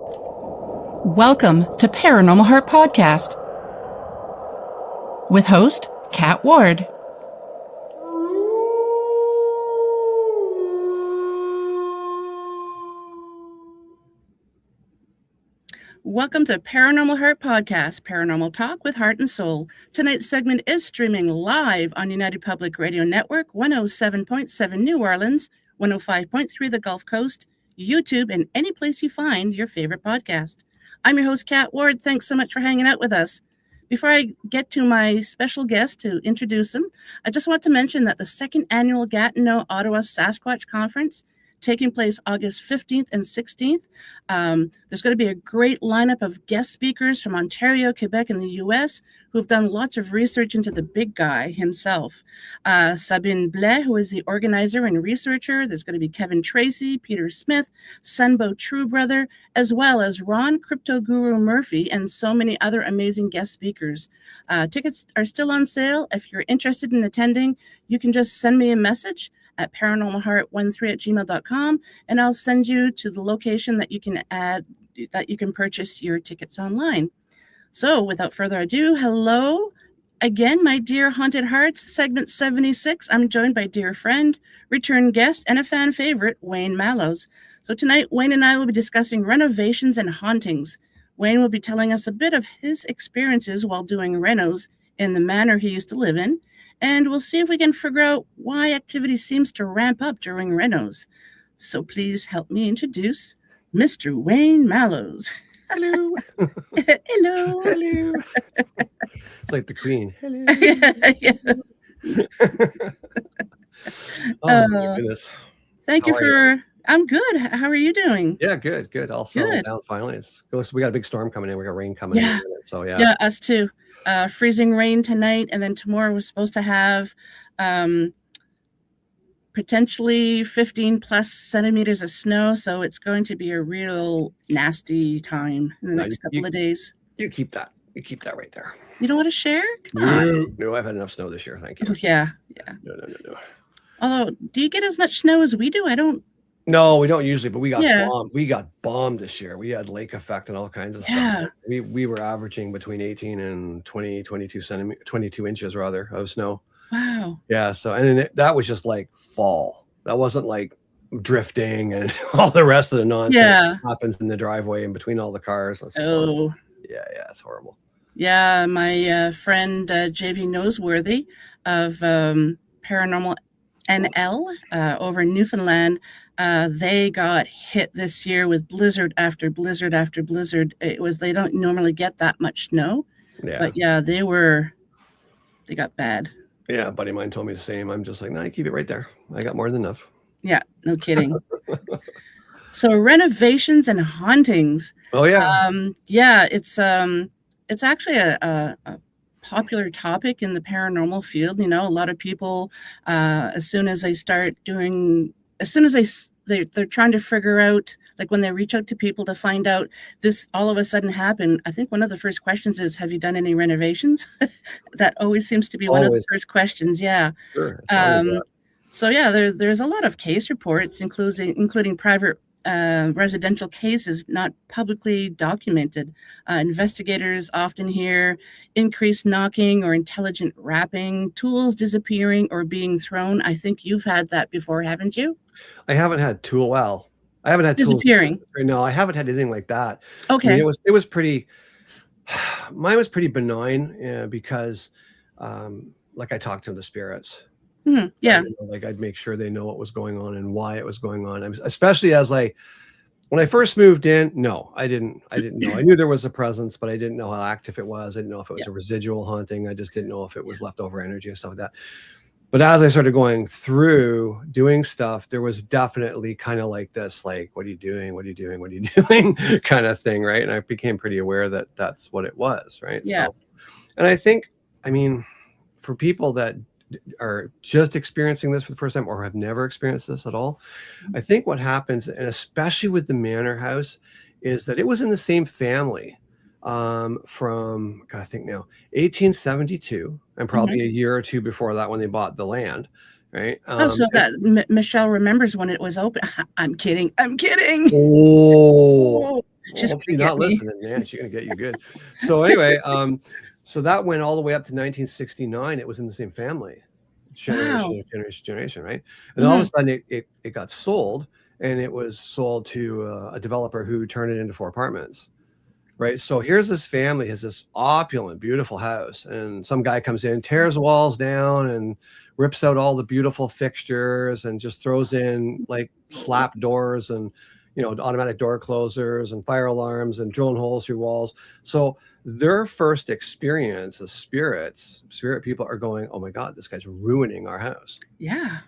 Welcome to Paranormal Heart Podcast with host Kat Ward. Welcome to Paranormal Heart Podcast, paranormal talk with heart and soul. Tonight's segment is streaming live on United Public Radio Network, 107.7 New Orleans, 105.3 the Gulf Coast, YouTube, and any place you find your favorite podcast. I'm your host, Kat Ward. Thanks so much for hanging out with us. Before I get to my special guest to introduce him, I just want to mention that the second annual Gatineau Ottawa Sasquatch Conference taking place August 15th and 16th. There's going to be a great lineup of guest speakers from Ontario, Quebec, and the U.S. who have done lots of research into the big guy himself. Sabine Blais, who is the organizer and researcher. There's going to be Kevin Tracy, Peter Smith, Sunbo Truebrother, as well as Ron Crypto Guru Murphy, and so many other amazing guest speakers. Tickets are still on sale. If you're interested in attending, you can just send me a message at paranormalheart13@gmail.com, and I'll send you to the location that you can purchase your tickets online. So without further ado, hello again, my dear Haunted Hearts, segment 76. I'm joined by dear friend, return guest, and a fan favorite, Wayne Mallows. So tonight, Wayne and I will be discussing renovations and hauntings. Wayne will be telling us a bit of his experiences while doing renos in the manor he used to live in, and we'll see if we can figure out why activity seems to ramp up during renos. So please help me introduce Mr. Wayne Mallows. Hello. Hello. Hello. It's like the Queen. Hello. Oh, my goodness. Thank you for... I'm good. How are you doing? Yeah, good. All settled down finally. We got a big storm coming in. We got rain coming in. So yeah. Yeah, us too. Freezing rain tonight, and then tomorrow we're supposed to have potentially 15 plus centimeters of snow, so it's going to be a real nasty time in the next couple of days. You keep that right there. You don't want to share? No, I've had enough snow this year, thank you. Yeah. No. Although, do you get as much snow as we do? I don't. No, we don't usually, but we got bombed. We got bombed this year. We had lake effect and all kinds of stuff. We were averaging between 18 and 22 inches rather of snow. Wow. Yeah. So, and then that was just like fall. That wasn't like drifting and all the rest of the nonsense that happens in the driveway and between all the cars. Oh. Yeah. It's horrible. Yeah. My friend, JV Noseworthy of Paranormal NL over in Newfoundland, they got hit this year with blizzard after blizzard after blizzard. They don't normally get that much snow, but they got bad. Yeah, a buddy of mine told me the same. I'm just like, no, keep it right there. I got more than enough. Yeah, no kidding. So renovations and hauntings. Oh yeah. It's actually a popular topic in the paranormal field. You know, a lot of people, as soon as they're trying to figure out, like when they reach out to people to find out this all of a sudden happened, I think one of the first questions is, have you done any renovations? That always seems to be one of the first questions. Yeah. Sure. So yeah, there's a lot of case reports, including private residential cases not publicly documented. Investigators often hear increased knocking or intelligent rapping, tools disappearing or being thrown. I think you've had that before, haven't you? I haven't had I haven't had disappearing. No, I haven't had anything like that. Okay. I mean, it was pretty. Mine was pretty benign because, like I talked to the spirits. Mm-hmm. Yeah. Like I'd make sure they know what was going on and why it was going on. Especially when I first moved in, no, I didn't know. I knew there was a presence, but I didn't know how active it was. I didn't know if it was a residual haunting. I just didn't know if it was leftover energy and stuff like that. But as I started going through doing stuff, there was definitely kind of like this, like, what are you doing? What are you doing? What are you doing? kind of thing. Right. And I became pretty aware that that's what it was. Right. Yeah. So, and I think, I mean, for people that are just experiencing this for the first time or have never experienced this at all, I think what happens, and especially with the Manor House, is that it was in the same family from, God, I think now, 1872, and probably a year or two before that when they bought the land, right? So that Michelle remembers when it was open. I'm kidding. Oh, She's hope gonna she's get not me. listening, man. She's gonna get you good. So anyway, so that went all the way up to 1969. It was in the same family, Wow. generation, right? And all of a Mhm. sudden, it got sold, and it was sold to a developer who turned it into 4 apartments. Right. So here's this family has this opulent, beautiful house, and some guy comes in, tears the walls down, and rips out all the beautiful fixtures, and just throws in like slap doors and automatic door closers and fire alarms and drilling holes through walls. So their first experience as spirit people are going, oh my God, this guy's ruining our house. Yeah.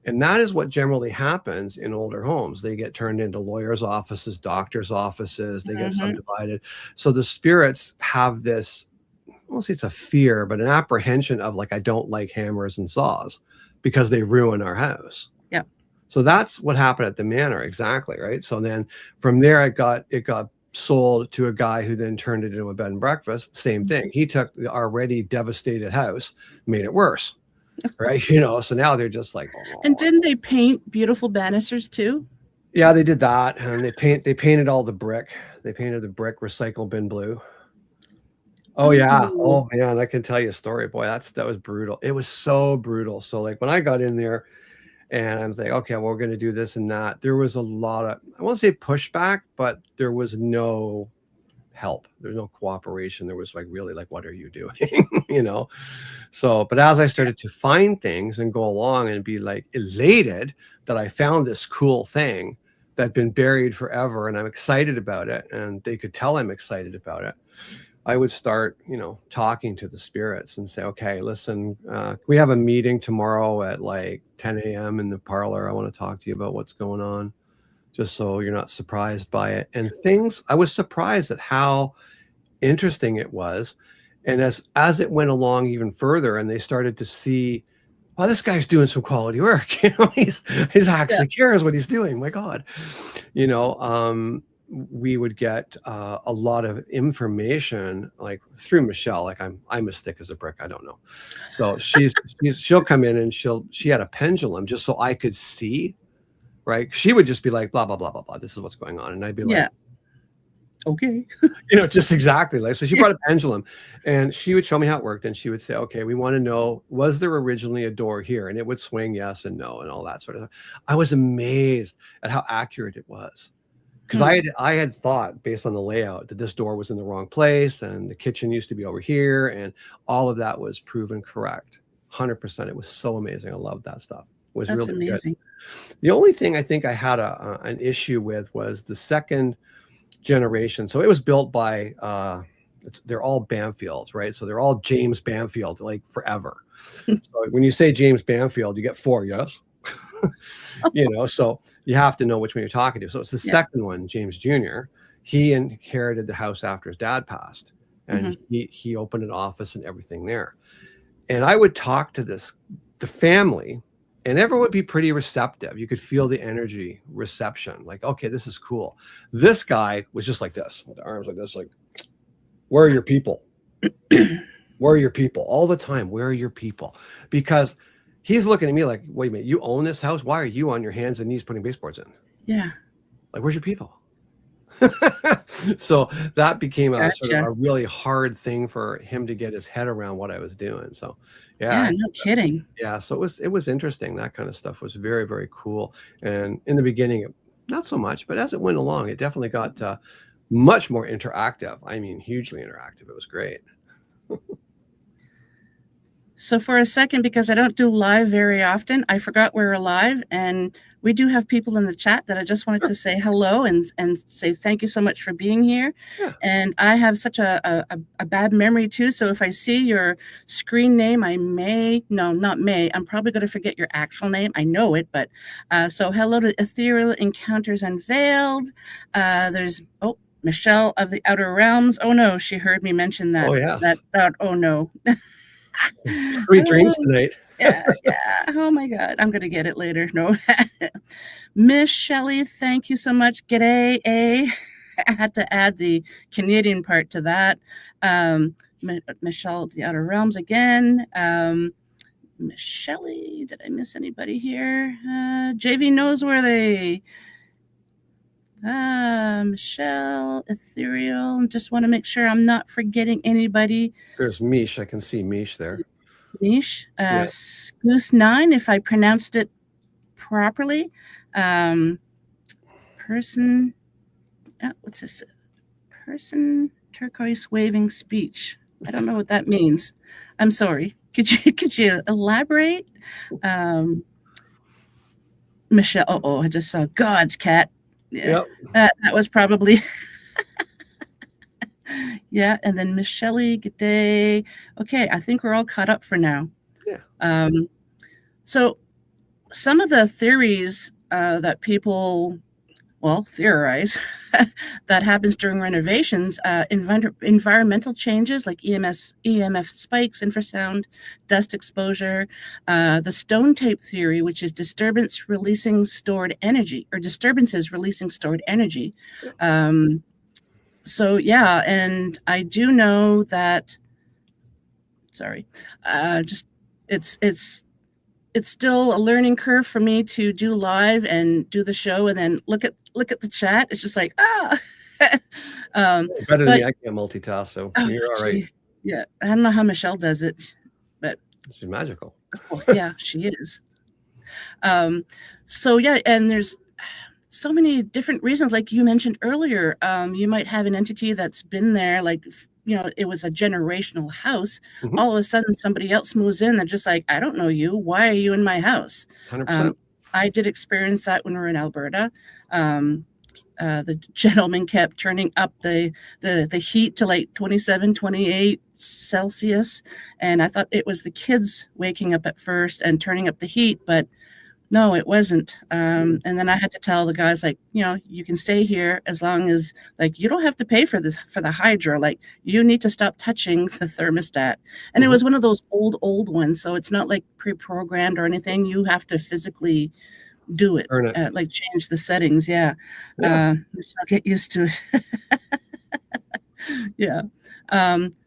And that is what generally happens in older homes. They get turned into lawyers' offices, doctors' offices, they get Mhm. subdivided. So the spirits have this, I won't say it's a fear, but an apprehension of like, I don't like hammers and saws because they ruin our house. Yep. So that's what happened at the manor, exactly, right? So then from there it got sold to a guy who then turned it into a bed and breakfast. Same thing. He took the already devastated house, made it worse. Right. So now they're just like, And oh. didn't they paint beautiful banisters too? Yeah, they did that, and they painted all the brick. They painted the brick recycle bin blue. Oh yeah. Oh. Oh man, I can tell you a story. Boy, that was brutal. It was so brutal. So like when I got in there and I'm like, okay, well, we're gonna do this and that. There was a lot of, I won't say pushback, but there was no help. There's no cooperation. There was like really like, what are you doing? So, but as I started to find things and go along and be like elated that I found this cool thing that had been buried forever and I'm excited about it, and they could tell I'm excited about it, I would start, talking to the spirits and say, okay, listen, we have a meeting tomorrow at like 10 a.m. in the parlor. I want to talk to you about what's going on, just so you're not surprised by it. And I was surprised at how interesting it was. And as it went along even further and they started to see, well, this guy's doing some quality work, he's Yeah. actually cares what he's doing. My God, we would get a lot of information like through Michelle. Like I'm as thick as a brick. I don't know. So she'll come in and she had a pendulum just so I could see. Right. She would just be like, blah, blah, blah, blah, blah. This is what's going on. And I'd be like, Yeah. Okay. just exactly like, so she Yeah. brought a pendulum and she would show me how it worked. And she would say, okay, we want to know, was there originally a door here? And it would swing yes and no and all that sort of stuff. I was amazed at how accurate it was. Because I had thought based on the layout that this door was in the wrong place and the kitchen used to be over here, and all of that was proven correct. 100%. It was so amazing. I loved that stuff. It was That's really good. amazing. The only thing I think I had an issue with was the second generation. So it was built by they're all Banfields, right? So they're all James Banfield, like forever. So when you say James Banfield, you get 4 yes. So you have to know which one you're talking to. So it's the second one, James Jr. He inherited the house after his dad passed, and he opened an office and everything there. And I would talk to the family, and everyone would be pretty receptive. You could feel the energy reception, like, okay, this is cool. This guy was just like this, with the arms like this, like, where are your people? Where are your people? All the time, where are your people? Because he's looking at me like, wait a minute, you own this house? Why are you on your hands and knees putting baseboards in? Yeah. Like, where's your people? So that became sort of a really hard thing for him to get his head around what I was doing. So Yeah, no kidding. Yeah, so it was interesting. That kind of stuff was very, very cool. And in the beginning, not so much, but as it went along, it definitely got much more interactive. I mean, hugely interactive. It was great. So for a second, because I don't do live very often, I forgot we were live, and we do have people in the chat that I just wanted to say hello and say thank you so much for being here. Yeah. And I have such a bad memory too, so if I see your screen name, I'm probably going to forget your actual name. I know it, but so hello to Ethereal Encounters Unveiled. There's Michelle of the Outer Realms. Oh no, she heard me mention that. Oh yes. Oh no. Sweet dreams tonight. Yeah. Oh my God. I'm gonna get it later. No. Miss Shelley, thank you so much. G'day, I had to add the Canadian part to that. Michelle of the Outer Realms again. Miss Shelley, did I miss anybody here? JV knows where they Michelle, Ethereal. Just want to make sure I'm not forgetting anybody. There's Mish. I can see Mish there. Mish, Yeah. Goose 9, if I pronounced it properly. Person, what's this? Person turquoise waving speech. I don't know what that means. I'm sorry. Could you elaborate? Michelle. Oh, I just saw God's cat. Yeah, yep. That was probably. Yeah, and then Michelle, good day. Okay, I think we're all caught up for now. Yeah. So some of the theories that people theorize that happens during renovations, environmental changes like EMF spikes, infrasound, dust exposure, the stone tape theory, which is disturbances releasing stored energy. So yeah, and I do know that. Sorry, it's still a learning curve for me to do live and do the show and then look at the chat. It's just like better than me. I can't multitask, so you're all right. Yeah, I don't know how Michelle does it, but she's magical. Well, yeah, she is. So yeah, and there's so many different reasons. Like you mentioned earlier, you might have an entity that's been there, like, it was a generational house. Mm-hmm. All of a sudden, somebody else moves in. They're just like, I don't know you. Why are you in my house? 100%. I did experience that when we were in Alberta. The gentleman kept turning up the heat to like 27, 28 Celsius. And I thought it was the kids waking up at first and turning up the heat, but no, it wasn't. And then I had to tell the guys, like, you can stay here as long as, like, you don't have to pay for the hydro. Like, you need to stop touching the thermostat. And It was one of those old ones. So it's not like pre-programmed or anything. You have to physically do it. Like change the settings. Yeah. I'll get used to it. Yeah.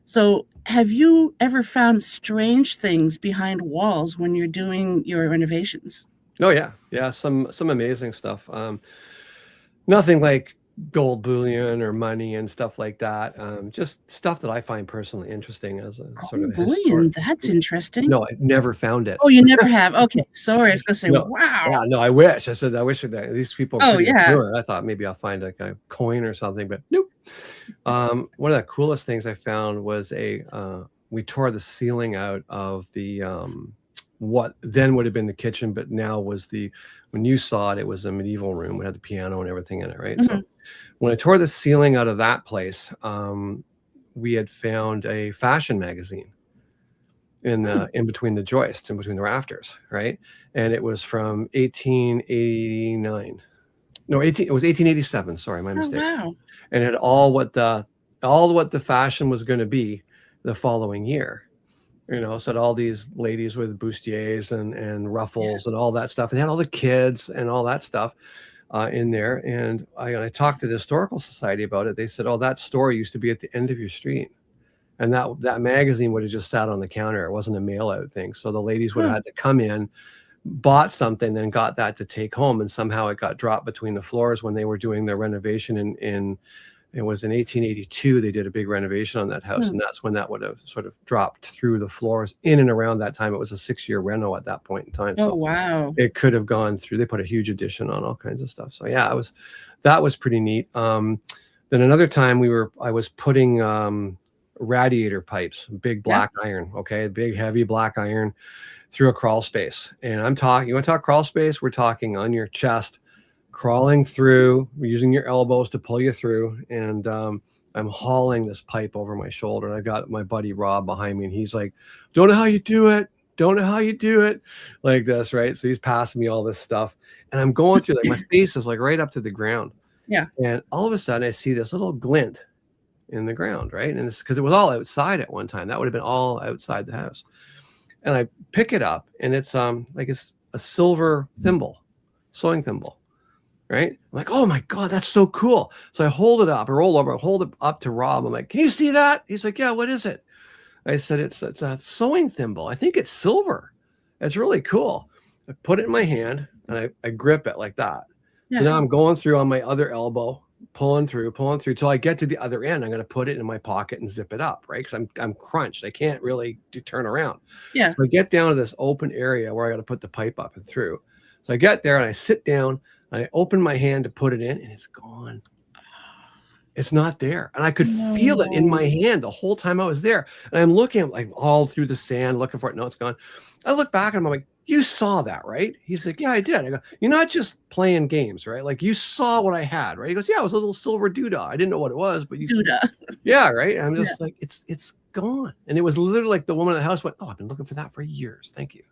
So have you ever found strange things behind walls when you're doing your renovations? Oh yeah, some amazing stuff. Nothing like gold bullion or money and stuff like that. Just stuff that I find personally interesting as a sort of bullion. That's interesting. No, I never found it. Oh, you never have? Okay, sorry. I was gonna say, no, wow. Yeah, no, I wish. I said I wish that these people. Oh yeah. I thought maybe I'll find like a coin or something, but nope. One of the coolest things I found was we tore the ceiling out of the what then would have been the kitchen, but now was when you saw it, it was a medieval room. It had the piano and everything in it, right? Mm-hmm. So when I tore the ceiling out of that place, we had found a fashion magazine in between the joists, in between the rafters, right? And it was from 1889. No, it was 1887. Sorry, my mistake. Wow. And it had all what the fashion was going to be the following year. So all these ladies with bustiers and ruffles and all that stuff, and they had all the kids and all that stuff in there. And I talked to the Historical Society about it. They said, "Oh, that store used to be at the end of your street, and that magazine would have just sat on the counter. It wasn't a mail out thing. So the ladies would have had to come in, bought something, then got that to take home, and somehow it got dropped between the floors when they were doing their renovation it was in 1882 they did a big renovation on that house, and that's when that would have sort of dropped through the floors in and around that time. It was a 6-year reno at that point in time. So wow. It could have gone through. They put a huge addition on all kinds of stuff. So yeah, that was pretty neat. Then another time I was putting radiator pipes, big black iron, big heavy black iron through a crawl space. And you want to talk crawl space? We're talking on your chest, crawling through, using your elbows to pull you through. And I'm hauling this pipe over my shoulder. And I got my buddy Rob behind me, and he's like, don't know how you do it. Like this, right? So he's passing me all this stuff. And I'm going through, like, my face is like right up to the ground. Yeah. And all of a sudden I see this little glint in the ground, right? And it's because it was all outside at one time. That would have been all outside the house. And I pick it up, and it's it's a silver thimble, sewing thimble. Right? I'm like, oh my God, that's so cool. So I hold it up, I roll over, I hold it up to Rob. I'm like, can you see that? He's like, yeah, what is it? I said, it's a sewing thimble. I think it's silver. It's really cool. I put it in my hand and I grip it like that. Yeah. So now I'm going through on my other elbow, pulling through till I get to the other end. I'm going to put it in my pocket and zip it up, right? Because I'm crunched. I can't really turn around. Yeah. So I get down to this open area where I got to put the pipe up and through. So I get there and I sit down and I open my hand to put it in, and it's gone. It's not there. And I could feel it in my hand the whole time I was there. And I'm looking like all through the sand, looking for it. No, it's gone. I look back and I'm like, you saw that, right? He's like, yeah, I did. I go, you're not just playing games, right? Like, you saw what I had, right? He goes, yeah, it was a little silver doodah. I didn't know what it was, but you Doodah. Yeah, right. And I'm just like, it's gone. And it was literally like the woman in the house went, oh, I've been looking for that for years. Thank you.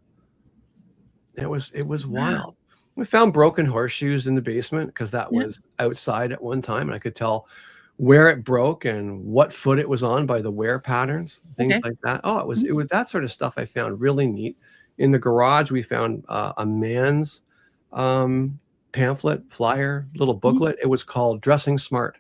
It was wild. We found broken horseshoes in the basement because that was outside at one time, and I could tell where it broke and what foot it was on by the wear patterns, things like that. Oh, it was that sort of stuff I found really neat. In the garage, we found a man's pamphlet, flyer, little booklet. It was called Dressing Smart.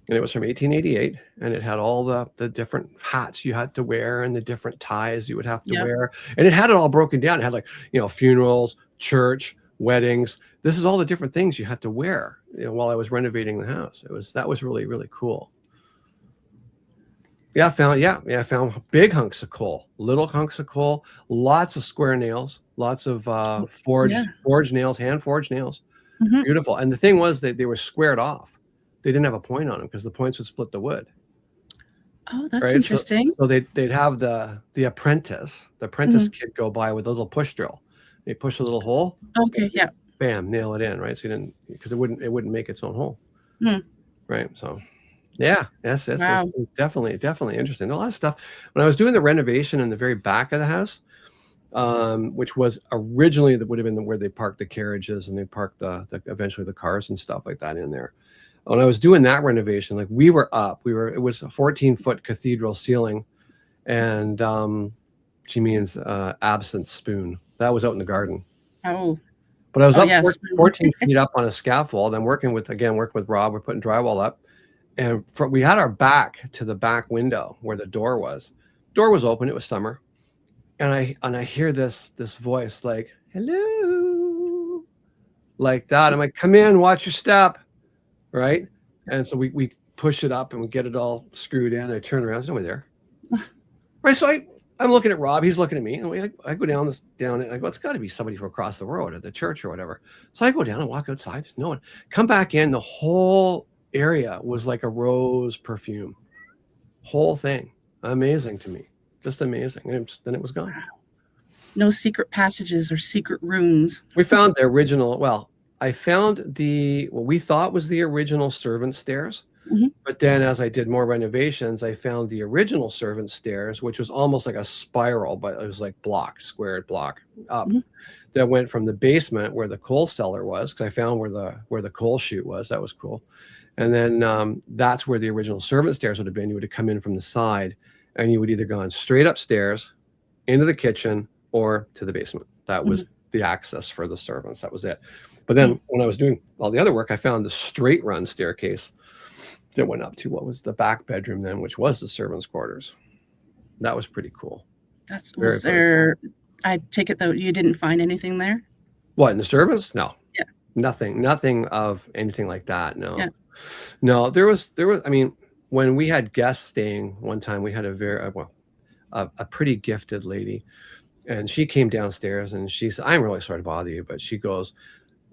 And it was from 1888, and it had all the different hats you had to wear and the different ties you would have to wear. And it had it all broken down. It had, like, funerals, church, weddings. This is all the different things you had to wear, while I was renovating the house. That was really, really cool. I found big hunks of coal, little hunks of coal, lots of square nails, lots of forged nails, hand forged nails. Beautiful. And the thing was that they were squared off. They didn't have a point on them because the points would split the wood. Oh, that's interesting. So they'd have the apprentice kid go by with a little push drill. They push a little hole. Okay, yeah. Bam, nail it in, right? So you didn't, because it wouldn't make its own hole. Right. So that's definitely interesting. A lot of stuff. When I was doing the renovation in the very back of the house, which was originally that would have been where they parked the carriages and they parked eventually the cars and stuff like that in there. When I was doing that renovation, like, we were up, it was a 14-foot cathedral ceiling, and she means absinthe spoon. That was out in the garden. Oh. But I was up 14 feet up on a scaffold. I'm working with Rob. We're putting drywall up, and we had our back to the back window where the door was. Door was open. It was summer, and I hear this voice like, hello, like that. I'm like, come in, watch your step. Right. And so we push it up and we get it all screwed in. I turn around, there's nobody there. Right. So I'm looking at Rob, he's looking at me, and I go down and I go, it's got to be somebody from across the road at the church or whatever. So I go down and walk outside. There's no one. Come back in. The whole area was like a rose perfume. Whole thing. Amazing to me. Just amazing. And then it was gone. No secret passages or secret rooms. We found the original, I found what we thought was the original servant stairs, but then as I did more renovations, I found the original servant stairs, which was almost like a spiral, but it was like squared block up, that went from the basement where the coal cellar was, because I found where the coal chute was. That was cool. And then that's where the original servant stairs would have been. You would have come in from the side, and you would either gone straight upstairs into the kitchen or to the basement. That was the access for the servants. That was it. But then when I was doing all the other work, I found the straight run staircase that went up to what was the back bedroom then, which was the servants' quarters. That was pretty cool. I take it though, you didn't find anything there? What, in the servants? No. Yeah. Nothing of anything like that. No. Yeah. No, there was, I mean, when we had guests staying one time, we had a pretty gifted lady, and she came downstairs and she said, I'm really sorry to bother you, but she goes,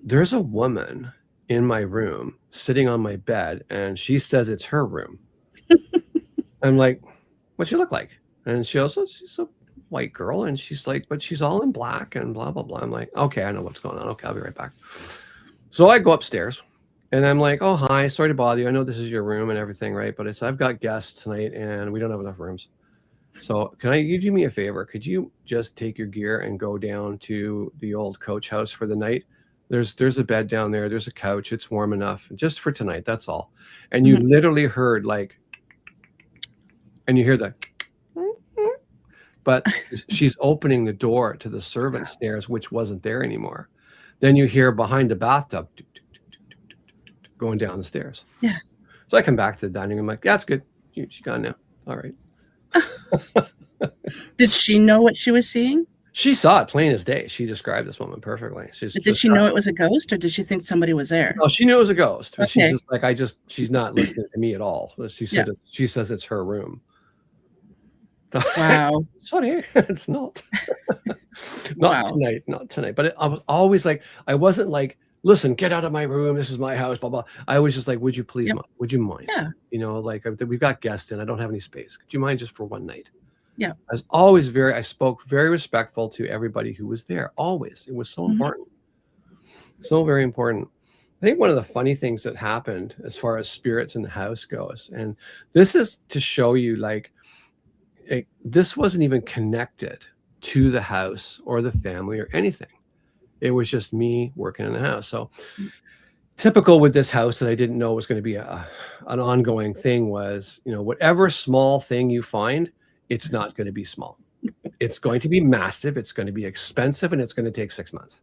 there's a woman in my room sitting on my bed, and she says it's her room. I'm like, what's she look like? And she goes, she's a white girl. And she's like, but she's all in black and blah, blah, blah. I'm like, okay, I know what's going on. Okay, I'll be right back. So I go upstairs and I'm like, oh, hi, sorry to bother you. I know this is your room and everything, right? But I've got guests tonight and we don't have enough rooms. So you do me a favor? Could you just take your gear and go down to the old coach house for the night? There's a bed down there. There's a couch. It's warm enough just for tonight. That's all. And you literally heard and you hear the, but she's opening the door to the servant stairs, which wasn't there anymore. Then you hear behind the bathtub going down the stairs. Yeah. So I come back to the dining room. I'm like, that's good. She's gone now. All right. Did she know what she was seeing? She saw it plain as day. She described this woman perfectly. But did she know it was a ghost, or did she think somebody was there? No, she knew it was a ghost. But she's Okay. just like, she's not listening to me at all. She said, she says it's her room. Wow. Sorry, it's not. Not tonight, not tonight. But I was always like, I wasn't like, listen, get out of my room. This is my house, blah, blah. I was just like, would you please, would you mind? Yeah. You know, like we've got guests in. I don't have any space. Could you mind just for one night? Yeah. I was always I spoke very respectful to everybody who was there. Always. It was so important. So very important. I think one of the funny things that happened as far as spirits in the house goes, and this is to show you like, this wasn't even connected to the house or the family or anything. It was just me working in the house. So typical with this house that I didn't know was going to be an ongoing thing was, you know, whatever small thing you find, it's not going to be small. It's going to be massive. It's going to be expensive, and it's going to take 6 months.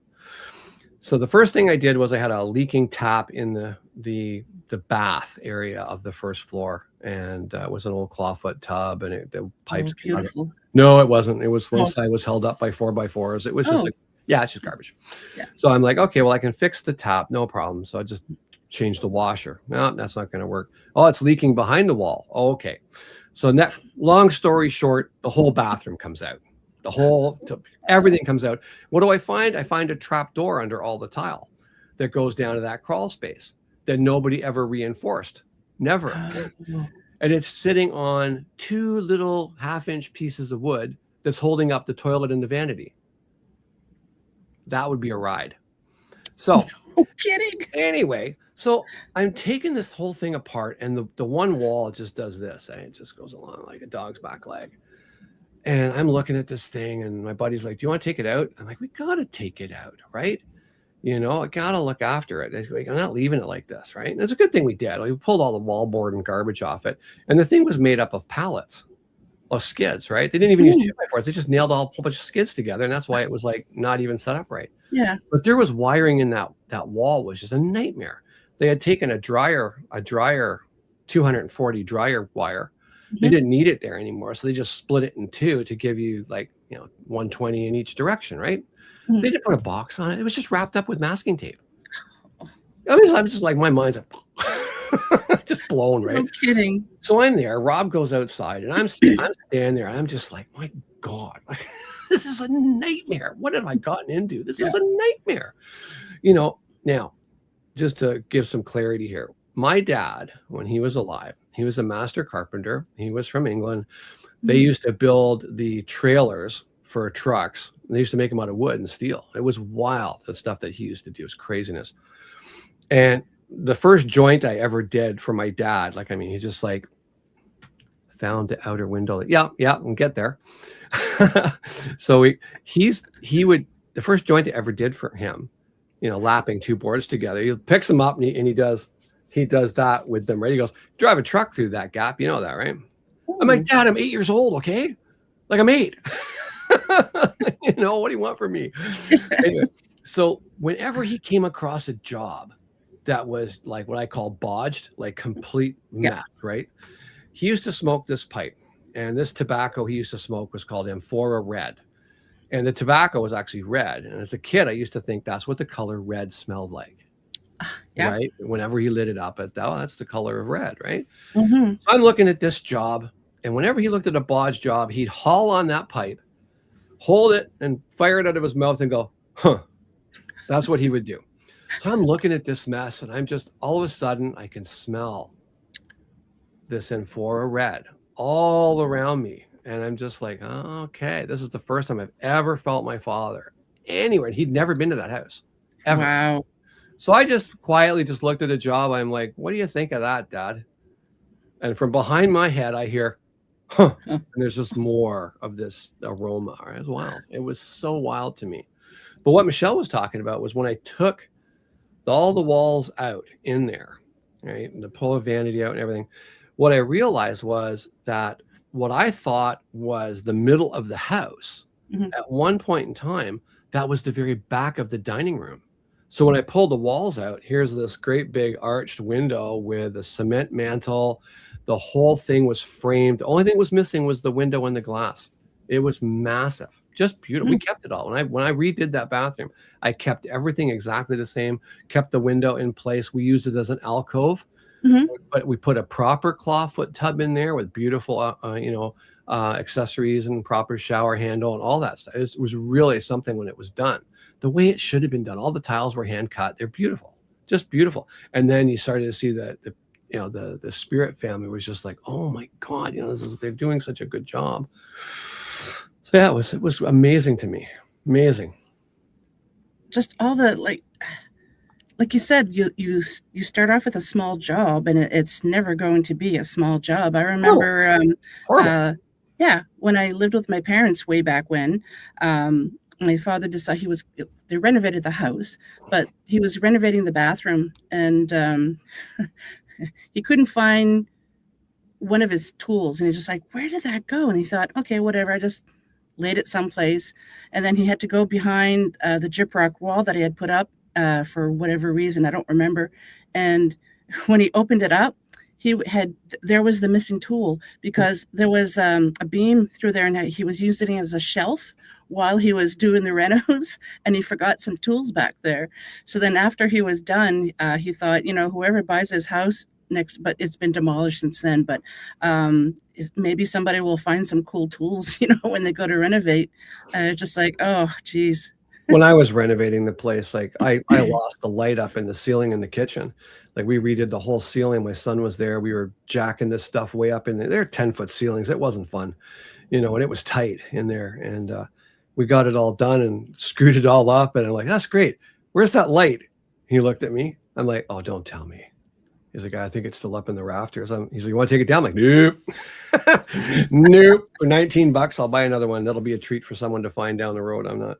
So the first thing I did was I had a leaking tap in the bath area of the first floor, and it was an old clawfoot tub, and the pipes. Beautiful. No, it wasn't. It was one side was held up by 4x4s. It was just it's just garbage. Yeah. So I'm like, okay, well, I can fix the tap, no problem. So I just changed the washer. No, that's not going to work. Oh, it's leaking behind the wall. Oh, okay. So long story short, the whole bathroom comes out. Everything comes out. What do I find? I find a trap door under all the tile that goes down to that crawl space that nobody ever reinforced. Never. And it's sitting on 2 little half-inch pieces of wood that's holding up the toilet and the vanity. That would be a ride. So, no kidding. Anyway, so I'm taking this whole thing apart, and the one wall just does this. It just goes along like a dog's back leg. And I'm looking at this thing, and my buddy's like, do you want to take it out? I'm like, we got to take it out, right? You know, I got to look after it. I'm not leaving it like this, right? And it's a good thing we did. We pulled all the wallboard and garbage off it. And the thing was made up of pallets, of skids, right? They didn't even use 2x4s. They just nailed a whole bunch of skids together. And that's why it was like not even set up right. Yeah. But there was wiring in that wall was just a nightmare. They had taken a dryer 240 dryer wire. They didn't need it there anymore. So they just split it in 2 to give you like, 120 in each direction, right? They didn't put a box on it. It was just wrapped up with masking tape. I mean, I'm just like, my mind's like, just blown, right? No kidding. So I'm there. Rob goes outside, and I'm standing there. And I'm just like, my God, this is a nightmare. What have I gotten into? This is a nightmare. Now, just to give some clarity here, my dad, when he was alive, he was a master carpenter. He was from England. They used to build the trailers for trucks. They used to make them out of wood and steel. It was wild. The stuff that he used to do was craziness. And the first joint I ever did for my dad, he just like found the outer window. Yeah, and get there. So the first joint I ever did for him, lapping 2 boards together. He picks them up and he does that with them, right? He goes, drive a truck through that gap. You know that, right? I'm like, Dad, I'm 8 years old, okay? Like, I'm 8. What do you want from me? Anyway, so whenever he came across a job that was like what I call bodged, like complete mess, right? He used to smoke this pipe, and this tobacco he used to smoke was called Amphora Red. And the tobacco was actually red. And as a kid, I used to think that's what the color red smelled like. Right? Whenever he lit it up, that's the color of red, right? So I'm looking at this job, and whenever he looked at a bodge job, he'd haul on that pipe, hold it, and fire it out of his mouth and go, huh. That's what he would do. So I'm looking at this mess, and I'm just, all of a sudden, I can smell this Amphora Red all around me. And I'm just like, oh, okay, this is the first time I've ever felt my father anywhere. He'd never been to that house, ever. Wow. So I just quietly just looked at the job. I'm like, what do you think of that, Dad? And from behind my head, I hear, huh. And there's just more of this aroma. It was wild. It was so wild to me. But what Michelle was talking about was when I took all the walls out in there, right, and to pull a vanity out and everything, what I realized was that what I thought was the middle of the house, at one point in time, that was the very back of the dining room. So when I pulled the walls out, here's this great big arched window with a cement mantle. The whole thing was framed. The only thing was missing was the window and the glass. It was massive. just beautiful. We kept it all. When I redid that bathroom, I kept everything exactly the same, kept the window in place. We used it as an alcove, but we put a proper clawfoot tub in there with beautiful, accessories and proper shower handle and all that stuff. It was really something when it was done, the way it should have been done. All the tiles were hand cut. They're beautiful, just beautiful. And then you started to see the spirit family was just like, oh my God, they're doing such a good job. So yeah, it was amazing to me. Amazing. Just all the like you said, you start off with a small job, and it's never going to be a small job. I remember, when I lived with my parents way back when, my father decided they renovated the house, but he was renovating the bathroom, and he couldn't find one of his tools, and he's just like, where did that go? And he thought, okay, whatever, I just laid it someplace. And then he had to go behind the gyprock wall that he had put up for whatever reason, I don't remember. And when he opened it up, there was the missing tool, because there was a beam through there, and he was using it as a shelf while he was doing the renos, and he forgot some tools back there. So then after he was done, he thought, whoever buys his house next, but it's been demolished since then, but maybe somebody will find some cool tools, when they go to renovate. Just like, oh, geez. When I was renovating the place, like I lost the light up in the ceiling in the kitchen. Like we redid the whole ceiling. My son was there. We were jacking this stuff way up in there. They're 10-foot ceilings. It wasn't fun, and it was tight in there. And we got it all done and screwed it all up. And I'm like, that's great. Where's that light? He looked at me. I'm like, oh, don't tell me. He's like, I think it's still up in the rafters. He's like, you want to take it down? I'm like, nope. Nope. For $19, I'll buy another one. That'll be a treat for someone to find down the road. I'm not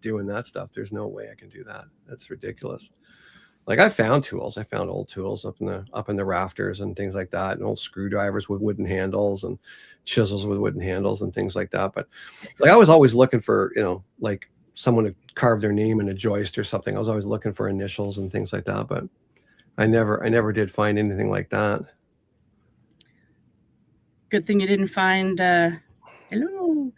doing that stuff. There's no way I can do that. That's ridiculous. Like I found tools. I found old tools up in the rafters and things like that, and old screwdrivers with wooden handles and chisels with wooden handles and things like that. But like I was always looking for, like someone to carve their name in a joist or something. I was always looking for initials and things like that, but I never did find anything like that. Good thing you didn't find hello.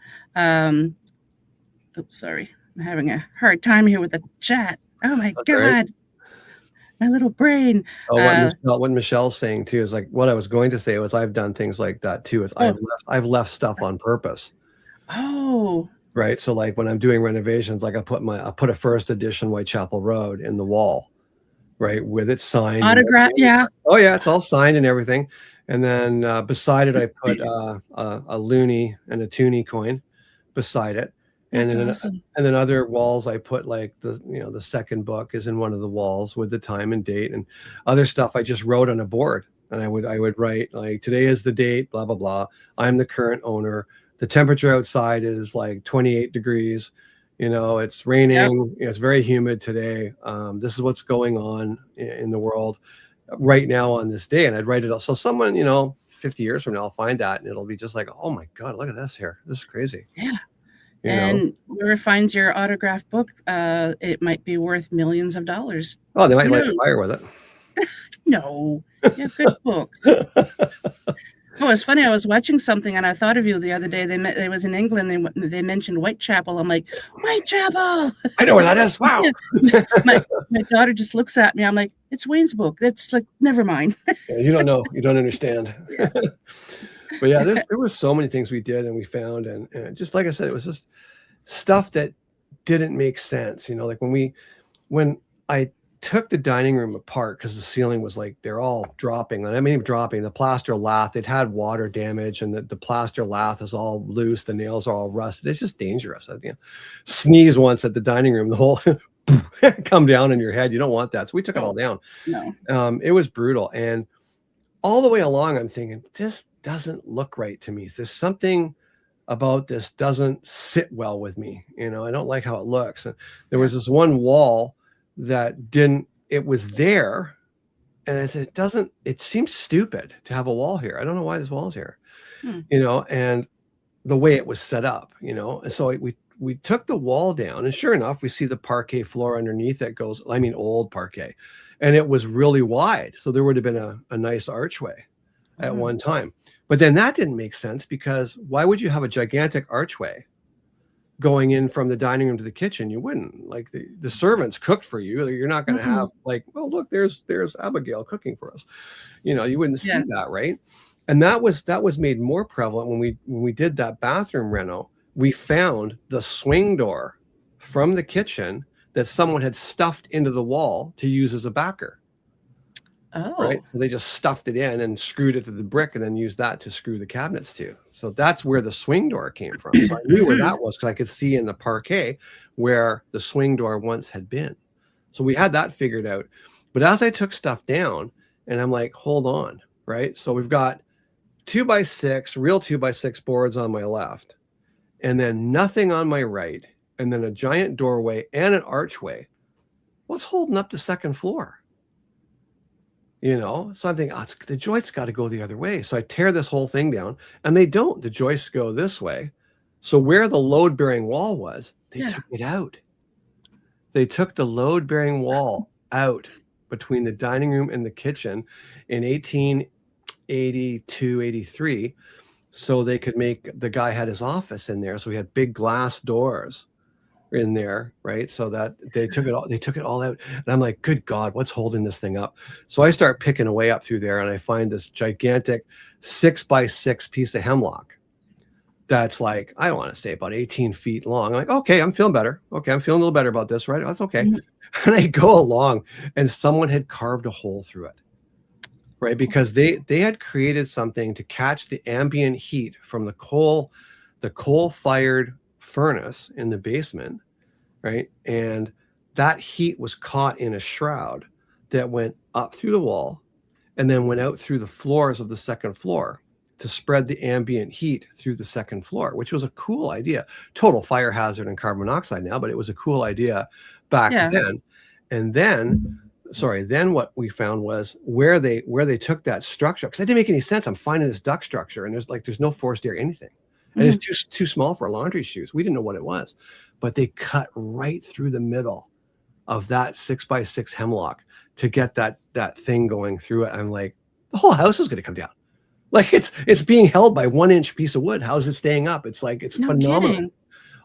Sorry. I'm having a hard time here with the chat. Oh my God. Right. My little brain. Oh, what Michelle's saying too is like what I was going to say was I've done things like that too. Is I've left stuff on purpose. Oh. Right. So like when I'm doing renovations, like I put a first edition Whitechapel Road in the wall. Right, with it signed, autograph, yeah. Oh yeah, it's all signed and everything. And then beside it, I put a loonie and a toonie coin beside it. And then, awesome. And then other walls, I put like the second book is in one of the walls with the time and date, and other stuff I just wrote on a board. And I would write like, today is the date, blah blah blah. I'm the current owner. The temperature outside is like 28 degrees. It's raining. Yep. It's very humid today. This is what's going on in the world right now on this day. And I'd write it out. So someone, 50 years from now, I'll find that and it'll be just like, oh my God, look at this here. This is crazy. Yeah. And whoever finds your autographed book, it might be worth millions of dollars. Oh, they might light a fire with it. No, you have good books. Oh, it's funny. I was watching something and I thought of you the other day. They was in England. They mentioned Whitechapel. I'm like, Whitechapel. I know where that is. Wow. my daughter just looks at me. I'm like, it's Wayne's book. It's like, never mind. Yeah, you don't know. You don't understand. Yeah. But yeah, there was so many things we did and we found, and just like I said, it was just stuff that didn't make sense. Like when I took the dining room apart because the ceiling was like they're all dropping. And I mean dropping. The plaster lath, it had water damage, and the plaster lath is all loose. The nails are all rusted. It's just dangerous. Sneeze once at the dining room, the whole come down in your head. You don't want that. So we took it all down. No. It was brutal. And all the way along, I'm thinking, this doesn't look right to me. There's something about this doesn't sit well with me. I don't like how it looks. And there was this one wall that it was there, and I said, it seems stupid to have a wall here. I don't know why this wall's here, and the way it was set up, and so we took the wall down, and sure enough, we see the parquet floor underneath that goes, old parquet, and it was really wide. So there would have been a nice archway at one time, but then that didn't make sense, because why would you have a gigantic archway going in from the dining room to the kitchen. You wouldn't. Like the servants cooked for you. You're not going to have like, well, look, there's Abigail cooking for us. You wouldn't see that, right? And that was made more prevalent when we did that bathroom reno. We found the swing door from the kitchen that someone had stuffed into the wall to use as a backer. Oh. Right. So they just stuffed it in and screwed it to the brick and then used that to screw the cabinets to. So that's where the swing door came from. So I knew where that was because I could see in the parquet where the swing door once had been. So we had that figured out. But as I took stuff down and I'm like, hold on. Right. So we've got 2x6, real 2x6 boards on my left, and then nothing on my right, and then a giant doorway and an archway. What's holding up the second floor? So I'm thinking, the joists got to go the other way. So I tear this whole thing down, and they don't. The joists go this way. So where the load-bearing wall was, they took it out. They took the load-bearing wall out between the dining room and the kitchen in 1882, 83, so they could make, the guy had his office in there. So we had big glass doors in there, right? So that they took it all out. And I'm like, good God, what's holding this thing up? So I start picking away up through there, and I find this gigantic 6x6 piece of hemlock that's like, I don't want to say about 18 feet long. I'm like, okay, I'm feeling better. Okay, I'm feeling a little better about this, right? That's okay. And I go along, and someone had carved a hole through it, right? Because they had created something to catch the ambient heat from the coal-fired furnace in the basement, right? And that heat was caught in a shroud that went up through the wall and then went out through the floors of the second floor to spread the ambient heat through the second floor, which was a cool idea. Total fire hazard and carbon monoxide now, but it was a cool idea back then. And then what we found was where they took that structure, because that didn't make any sense. I'm finding this duct structure, and there's no forced air anything. And it's too small for laundry shoes. We didn't know what it was, but they cut right through the middle of that 6x6 hemlock to get that thing going through it. I'm like, the whole house is going to come down. Like it's being held by 1-inch piece of wood. How's it staying up? It's like, it's phenomenal. Kidding.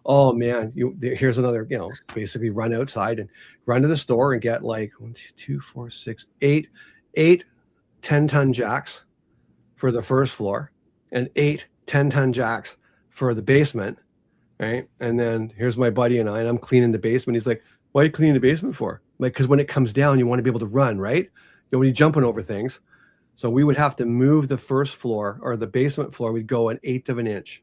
Oh man, here's another, basically run outside and run to the store and get like 1, 2, 4, 6, 8 10-ton jacks for the first floor and 8 10-ton jacks for the basement, right? And then here's my buddy and I'm cleaning the basement. He's like, why are you cleaning the basement for? Like, because when it comes down, you want to be able to run, right? When you're jumping over things. So we would have to move the first floor, or the basement floor. We'd go 1/8 of an inch,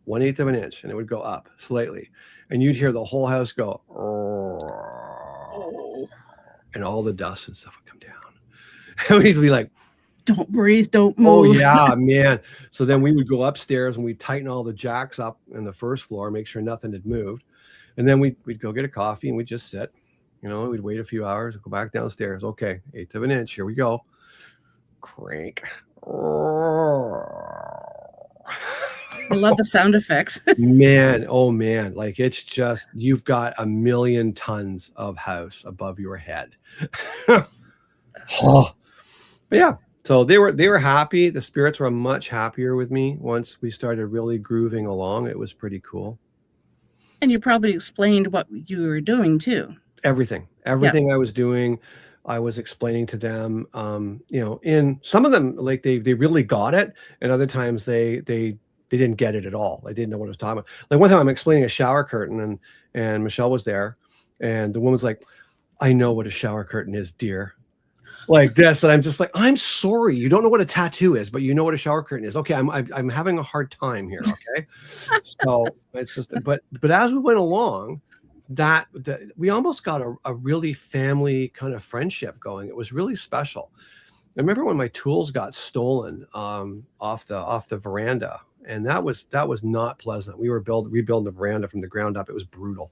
1/8 of an inch, and it would go up slightly. And you'd hear the whole house go, and all the dust and stuff would come down. And we'd be like, don't breathe, don't move. Oh yeah, man. So then we would go upstairs and we'd tighten all the jacks up in the first floor, make sure nothing had moved. And then we'd go get a coffee and we'd just sit, we'd wait a few hours, go back downstairs. Okay, 1/8 of an inch, here we go. Crank. I love the sound effects. Man, oh man. Like it's just, you've got 1,000,000 tons of house above your head. Oh, but yeah. So they were happy. The spirits were much happier with me once we started really grooving along. It was pretty cool. And you probably explained what you were doing too. Everything I was doing, I was explaining to them. In some of them, like they really got it, and other times they didn't get it at all. They didn't know what I was talking about. Like one time I'm explaining a shower curtain, and Michelle was there, and the woman's like, I know what a shower curtain is, dear. Like this, and I'm just like, I'm sorry, you don't know what a tattoo is, but you know what a shower curtain is. Okay, I'm having a hard time here. Okay, so it's just, but as we went along, that we almost got a really family kind of friendship going. It was really special. I remember when my tools got stolen off the veranda, and that was not pleasant. We were rebuilding the veranda from the ground up. It was brutal.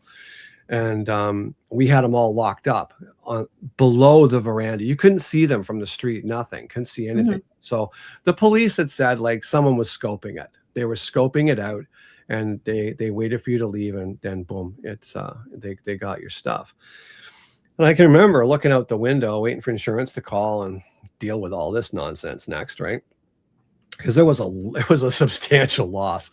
And we had them all locked up below the veranda. You couldn't see them from the street, nothing, couldn't see anything. So the police had said like someone was scoping it. They were scoping it out, and they waited for you to leave, and then boom, it's they got your stuff. And I can remember looking out the window, waiting for insurance to call and deal with all this nonsense next, right? because it was a substantial loss.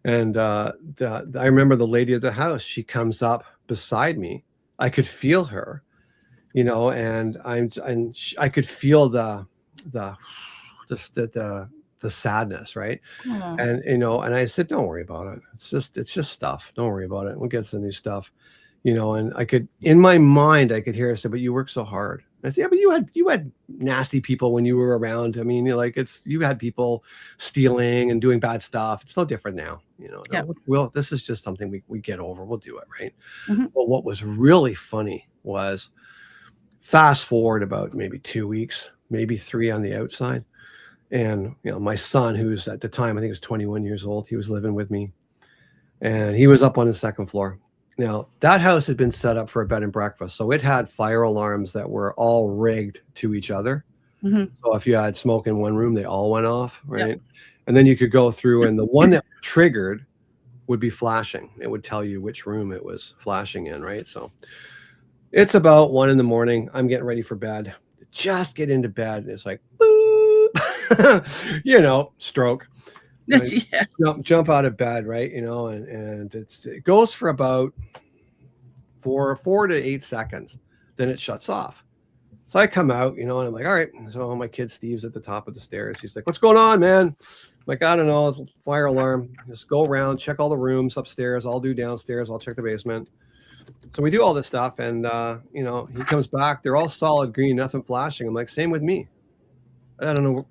And I remember the lady at the house, she comes up beside me. I could feel her, and I could feel the sadness, right? Oh, And I said, don't worry about it. It's just stuff. Don't worry about it. We'll get some new stuff. And in my mind, I could hear her say, but you work so hard. I said, yeah, but you had nasty people when you were around. I mean, you had people stealing and doing bad stuff. It's no different now. yeah. This is just something we get over. We'll do it, right? Mm-hmm. But what was really funny was, fast forward about maybe 2 weeks, maybe 3 on the outside. And, my son, who's at the time, I think he was 21 years old, he was living with me, and he was up on the second floor. Now, that house had been set up for a bed and breakfast. So it had fire alarms that were all rigged to each other. Mm-hmm. So if you had smoke in one room, they all went off, right? Yep. And then you could go through, and the one that triggered would be flashing. It would tell you which room it was flashing in, right? So it's about 1 a.m. I'm getting ready for bed. Just get into bed. And it's like, boop, stroke. Yeah. Jump out of bed, right? And it goes for about 4 to 8 seconds. Then it shuts off. So I come out, and I'm like, all right. So my kid Steve's at the top of the stairs. He's like, what's going on, man? I'm like, I don't know, it's a fire alarm. Just go around, check all the rooms upstairs. I'll do downstairs. I'll check the basement. So we do all this stuff, and he comes back. They're all solid green, nothing flashing. I'm like, same with me. I don't know.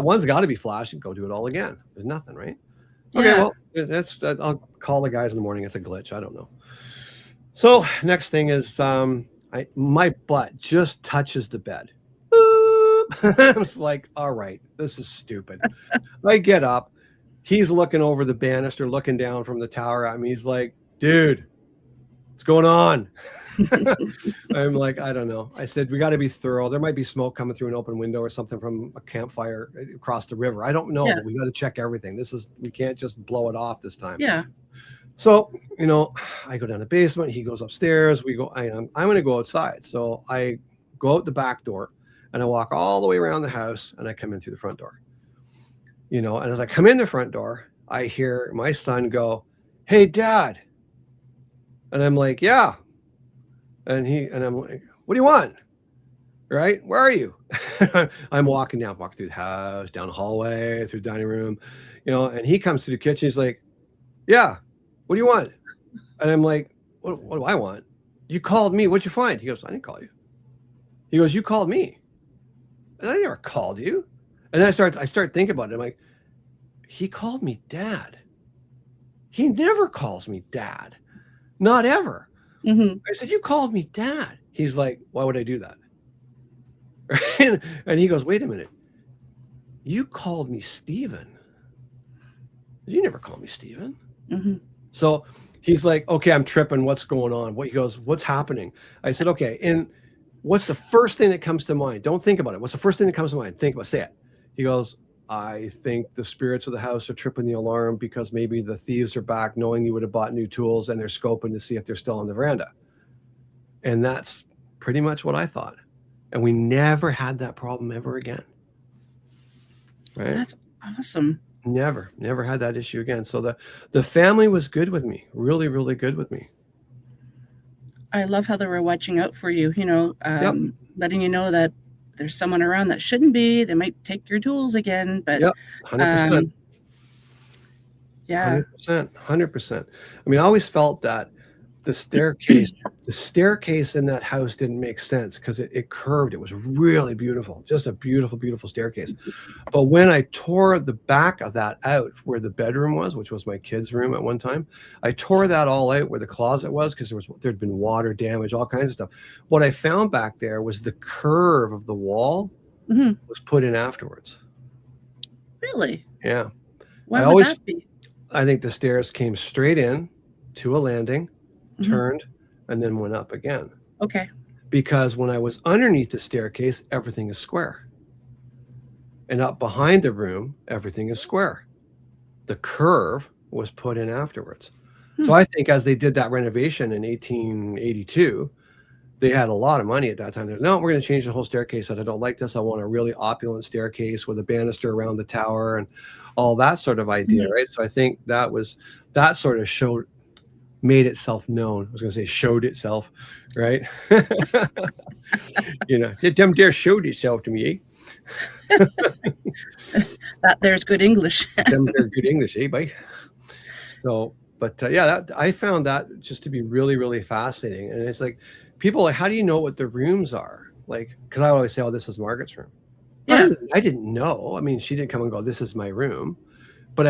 One's got to be flashing. Go do it all again. There's nothing, right? Okay, Yeah. well, I'll call the guys in the morning. It's a glitch. I don't know. So next thing is, my butt just touches the bed. I was like, all right, this is stupid. I get up. He's looking over the banister, looking down from the tower at me. He's like, dude, what's going on? I'm like, I don't know. I said, we got to be thorough. There might be smoke coming through an open window or something from a campfire across the river. I don't know, but we got to check everything. We can't just blow it off this time. Yeah. So, I go down the basement. He goes upstairs. I'm going to go outside. So I go out the back door, and I walk all the way around the house, and I come in through the front door. And as I come in the front door, I hear my son go, hey, Dad. And I'm like, yeah. And I'm like, what do you want? Right? Where are you? I'm walking through the house, down the hallway, through the dining room, and he comes to the kitchen. He's like, yeah, what do you want? And I'm like, what do I want? You called me. What'd you find? He goes, I didn't call you. He goes, you called me. And I never called you. And then I start thinking about it. I'm like, he called me Dad. He never calls me Dad. Not ever. Mm-hmm. I said, you called me Dad. He's like, why would I do that? And he goes, wait a minute. You called me Steven. You never called me Steven. Mm-hmm. So he's like, okay, I'm tripping. What's going on? He goes, what's happening? I said, okay. And what's the first thing that comes to mind? Don't think about it. What's the first thing that comes to mind? Think about it. Say it. He goes, I think the spirits of the house are tripping the alarm because maybe the thieves are back knowing you would have bought new tools, and they're scoping to see if they're still on the veranda. And that's pretty much what I thought. And we never had that problem ever again. Right? That's awesome. Never had that issue again. So the family was good with me, really, really good with me. I love how they were watching out for you, letting you know that there's someone around that shouldn't be. They might take your tools again, but 100%. Yeah, 100%. I mean, I always felt that the staircase in that house didn't make sense because it curved. It was really beautiful, just a beautiful, beautiful staircase. But when I tore the back of that out where the bedroom was, which was my kids' room at one time, I tore that all out where the closet was because there'd been water damage, all kinds of stuff. What I found back there was the curve of the wall was put in afterwards. Really? Yeah. Why would that be? I think the stairs came straight in to a landing, turned, and then went up again. Okay. Because when I was underneath the staircase, everything is square. And up behind the room, everything is square. The curve was put in afterwards. So I think as they did that renovation in 1882, They had a lot of money at that time. They're, no, we're going to change the whole staircase. I don't like this. I want a really opulent staircase with a banister around the tower and all that sort of idea, right? So I think that sort of made itself known. I was going to say showed itself, right? It damn dare showed itself to me, eh? There's good English. Damn dare good English, eh, bye? So, but yeah, I found that just to be really, really fascinating. And it's like, people like, how do you know what the rooms are? Like, because I always say, oh, this is Margaret's room. Yeah. I didn't know. I mean, she didn't come and go, this is my room. But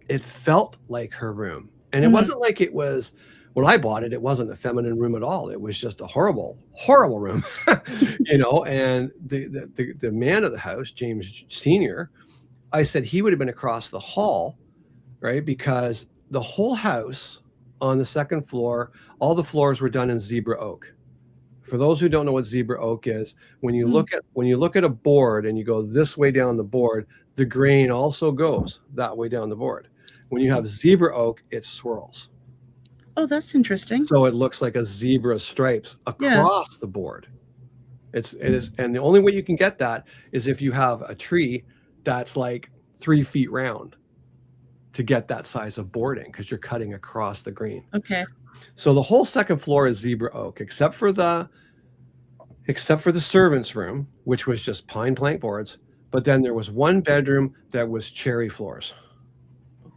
it felt like her room. And it wasn't like it was, when I bought it, it wasn't a feminine room at all. It was just a horrible, horrible room, and the man of the house, James Sr., I said he would have been across the hall, right? Because the whole house on the second floor, all the floors were done in zebra oak. For those who don't know what zebra oak is, when you look at a board and you go this way down the board, the grain also goes that way down the board. When you have zebra oak, it swirls. Oh, that's interesting. So it looks like a zebra stripes across the board. It is, and the only way you can get that is if you have a tree that's like 3 feet round to get that size of boarding, because you're cutting across the green. Okay. So the whole second floor is zebra oak, except for the servants' room, which was just pine plank boards. But then there was one bedroom that was cherry floors.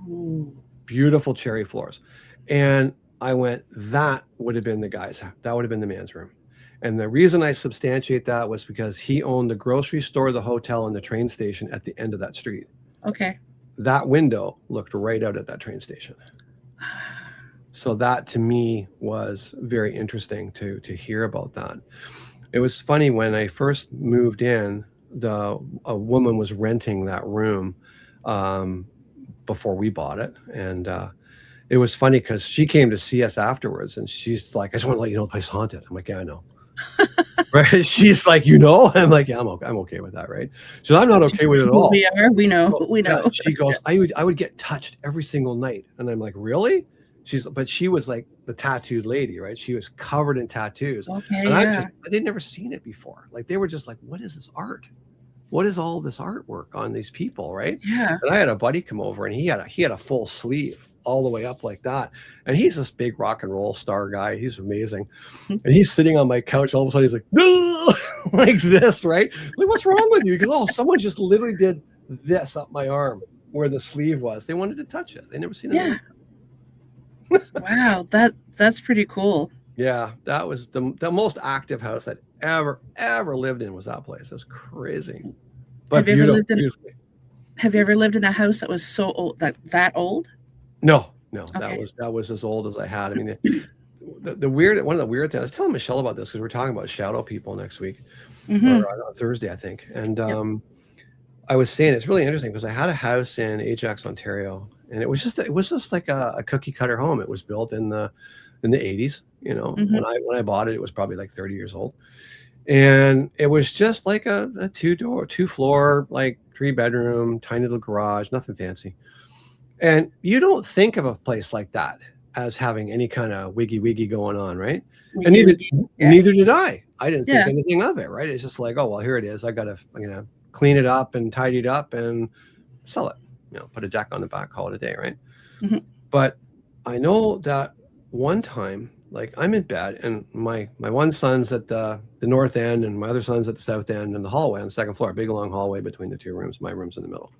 Ooh. Beautiful cherry floors. And I went, that would have been that would have been the man's room. And the reason I substantiate that was because he owned the grocery store, the hotel, and the train station at the end of that street. Okay. That window looked right out at that train station. So that to me was very interesting to hear about that. It was funny when I first moved in, a woman was renting that room before we bought it. And it was funny because she came to see us afterwards and she's like, I just want to let you know the place is haunted. I'm like, yeah, I know. Right? She's like, I'm like, yeah, I'm okay with that, right? So I'm not okay with it at all. We know. Yeah, she goes, I would get touched every single night. And I'm like, really? But she was like the tattooed lady, right? She was covered in tattoos. Okay, and they'd never seen it before. Like they were just like, what is this art? What is all this artwork on these people, right? Yeah. And I had a buddy come over and he had a full sleeve all the way up like that. And he's this big rock and roll star guy. He's amazing. And he's sitting on my couch. All of a sudden he's like, no, like this, right? Like, what's wrong with you? He goes, oh, someone just literally did this up my arm where the sleeve was. They wanted to touch it. They never seen it. Yeah. Wow, that's pretty cool. Yeah, that was the most active house I'd ever lived in, was that place. It was crazy. But have you ever lived in a house that was so old, that old? No, Okay. that was as old as I had. I mean, one of the weird things, I was telling Michelle about this because we're talking about shadow people next week, or on Thursday, I think. And I was saying it's really interesting because I had a house in Ajax, Ontario, and it was just like a cookie cutter home. It was built in the 80s. When I bought it, it was probably like 30 years old, and it was just like a 2 floor, like 3-bedroom, tiny little garage, nothing fancy. And you don't think of a place like that as having any kind of wiggy going on, right? And neither did I. I didn't think anything of it, right? It's just like, oh well, here it is. I'm gonna clean it up and tidy it up and sell it. Put a deck on the back, call it a day, right? But I know that one time, like I'm in bed and my one son's at the north end and my other son's at the south end, and the hallway on the second floor, big long hallway between the two rooms. My room's in the middle.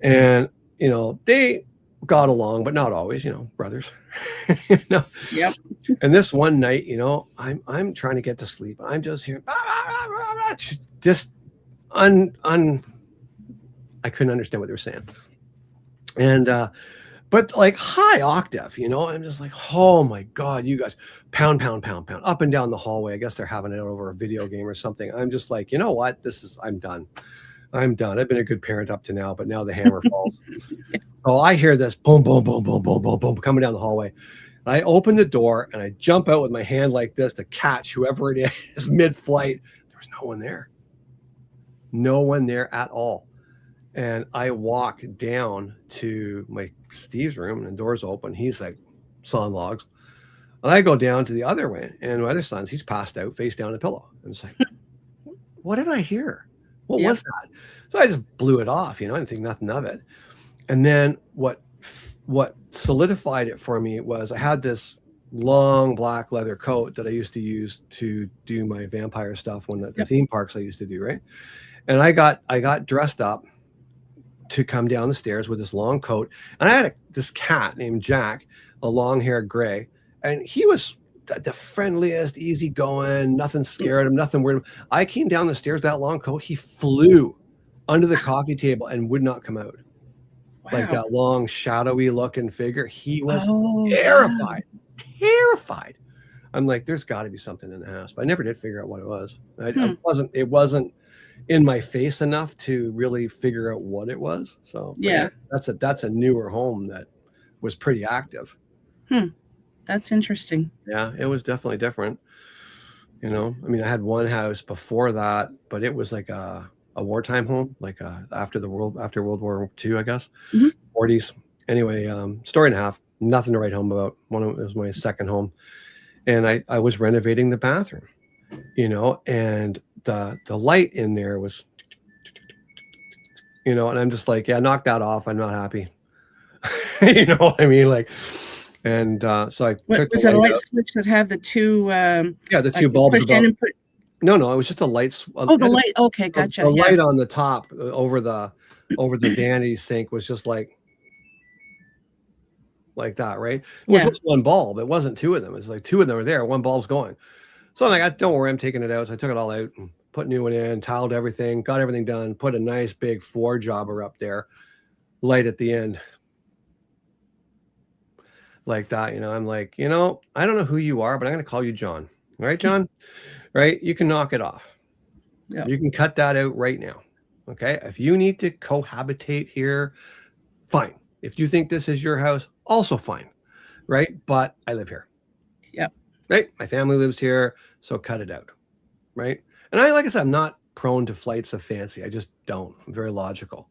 And they got along, but not always, brothers. Yep. And this one night, I'm trying to get to sleep. I'm just hearing just I couldn't understand what they were saying. And but like high octave, I'm just like, oh my God, you guys, pound, up and down the hallway. I guess they're having it over a video game or something. I'm just like, you know what? I'm done. I've been a good parent up to now, but now the hammer falls. So I hear this boom, boom, boom, boom, boom, boom, boom, coming down the hallway. And I open the door and I jump out with my hand like this to catch whoever it is mid-flight. There was no one there. No one there at all. And I walk down to my Steve's room and the door's open. He's like sawing logs. And I go down to the other way, and my other son's, he's passed out, face down in a pillow. I'm just like, what did I hear? What Yep. was that? So I just blew it off, I didn't think nothing of it. And then what solidified it for me was I had this long black leather coat that I used to use to do my vampire stuff when the theme parks I used to do, right? And I got dressed up to come down the stairs with this long coat, and I had this cat named Jack, a long-haired gray, and he was the friendliest, easygoing, nothing scared him, nothing worried him. I came down the stairs with that long coat, he flew under the coffee table and would not come out. Wow. Like that long, shadowy looking figure. He was terrified. Yeah. Terrified. I'm like, there's got to be something in the house, but I never did figure out what it was. It wasn't in my face enough to really figure out what it was. So yeah, that's a newer home that was pretty active. That's interesting. Yeah, it was definitely different. I mean, I had one house before that, but it was like a wartime home, like after World War II, I guess, 40s. Anyway, story and a half, nothing to write home about. It was my second home, and I was renovating the bathroom, and the light in there was, and I'm just like, yeah, knock that off. I'm not happy. You know what I mean? Like, and so I took was it a light switch that have the two? The two bulbs. No, it was just a light. The light. Okay, gotcha. The light on the top over the vanity sink was just like that, right? It was just one bulb. It wasn't two of them. It's like two of them were there. One bulb's going. So I'm like, don't worry, I'm taking it out. So I took it all out and put new one in, tiled everything, got everything done, put a nice big 4-jobber up there, light at the end. Like that, I'm like, I don't know who you are, but I'm going to call you John. All right, John? Right? You can knock it off. Yeah. You can cut that out right now. Okay? If you need to cohabitate here, fine. If you think this is your house, also fine. Right? But I live here. Yep. Right? My family lives here, so cut it out. Right? And like I said, I'm not prone to flights of fancy. I just don't. I'm very logical.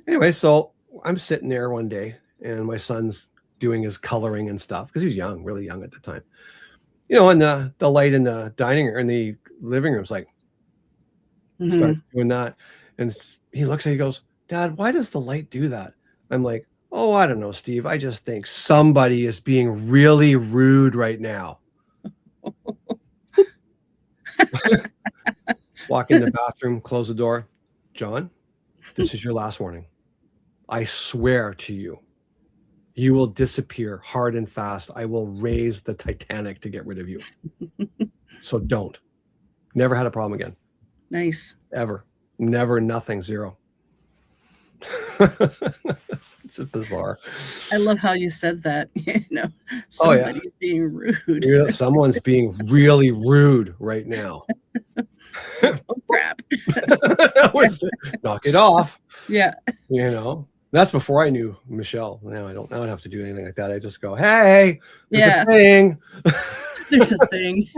Anyway, so I'm sitting there one day, and my son's doing his coloring and stuff because he was young, really young at the time. And the light in the dining room, in the living room, is like, started doing that. And he looks at it, he goes, Dad, why does the light do that? I'm like, oh, I don't know, Steve. I just think somebody is being really rude right now. Walk in the bathroom, close the door. John, this is your last warning. I swear to you, you will disappear hard and fast. I will raise the Titanic to get rid of you. So don't. Never had a problem again. Nice. Ever. Never, nothing, zero. It's bizarre. I love how you said that. Somebody's being rude. Yeah, someone's being really rude right now. Oh, crap. Knock it off. Yeah. That's before I knew Michelle. Now I don't have to do anything like that. I just go, hey, there's a thing. There's a thing.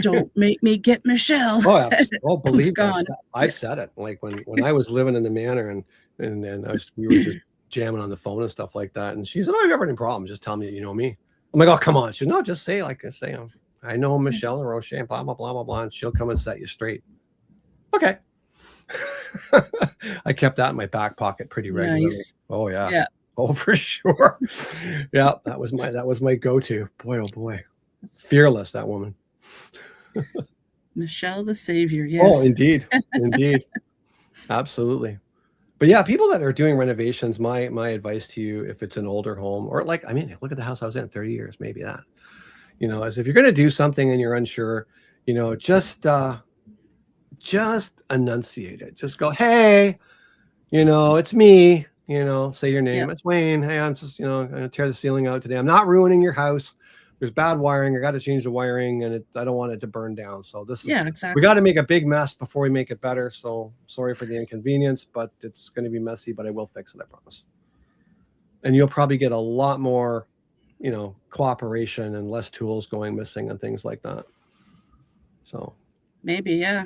Don't make me get Michelle. Oh, believe me, I've said it. Like when I was living in the manor and we were just jamming on the phone and stuff like that. And she said, oh, if you ever any problems, just tell me that you know me. I'm like, oh, come on. She said, no, just say, like I say, I know Michelle and Roche, blah, blah, blah, blah, blah, and she'll come and set you straight. Okay. I kept that in my back pocket pretty regularly. Nice. Oh yeah. Yeah. Oh, for sure. Yeah, that was my go-to. Boy, oh boy. Fearless, that woman. Michelle the Savior, yes. Oh, indeed. Indeed. Absolutely. But yeah, people that are doing renovations, my advice to you, if it's an older home, or look at the house I was in 30 years, maybe that. As if you're going to do something and you're unsure, just enunciate it. Just go, hey, it's me, say your name. It's Wayne. Hey, I'm just, going to tear the ceiling out today. I'm not ruining your house. There's bad wiring. I got to change the wiring and I don't want it to burn down. So this is, exactly. We got to make a big mess before we make it better. So sorry for the inconvenience, but it's going to be messy, but I will fix it. I promise. And you'll probably get a lot more, cooperation and less tools going missing and things like that. So maybe, yeah.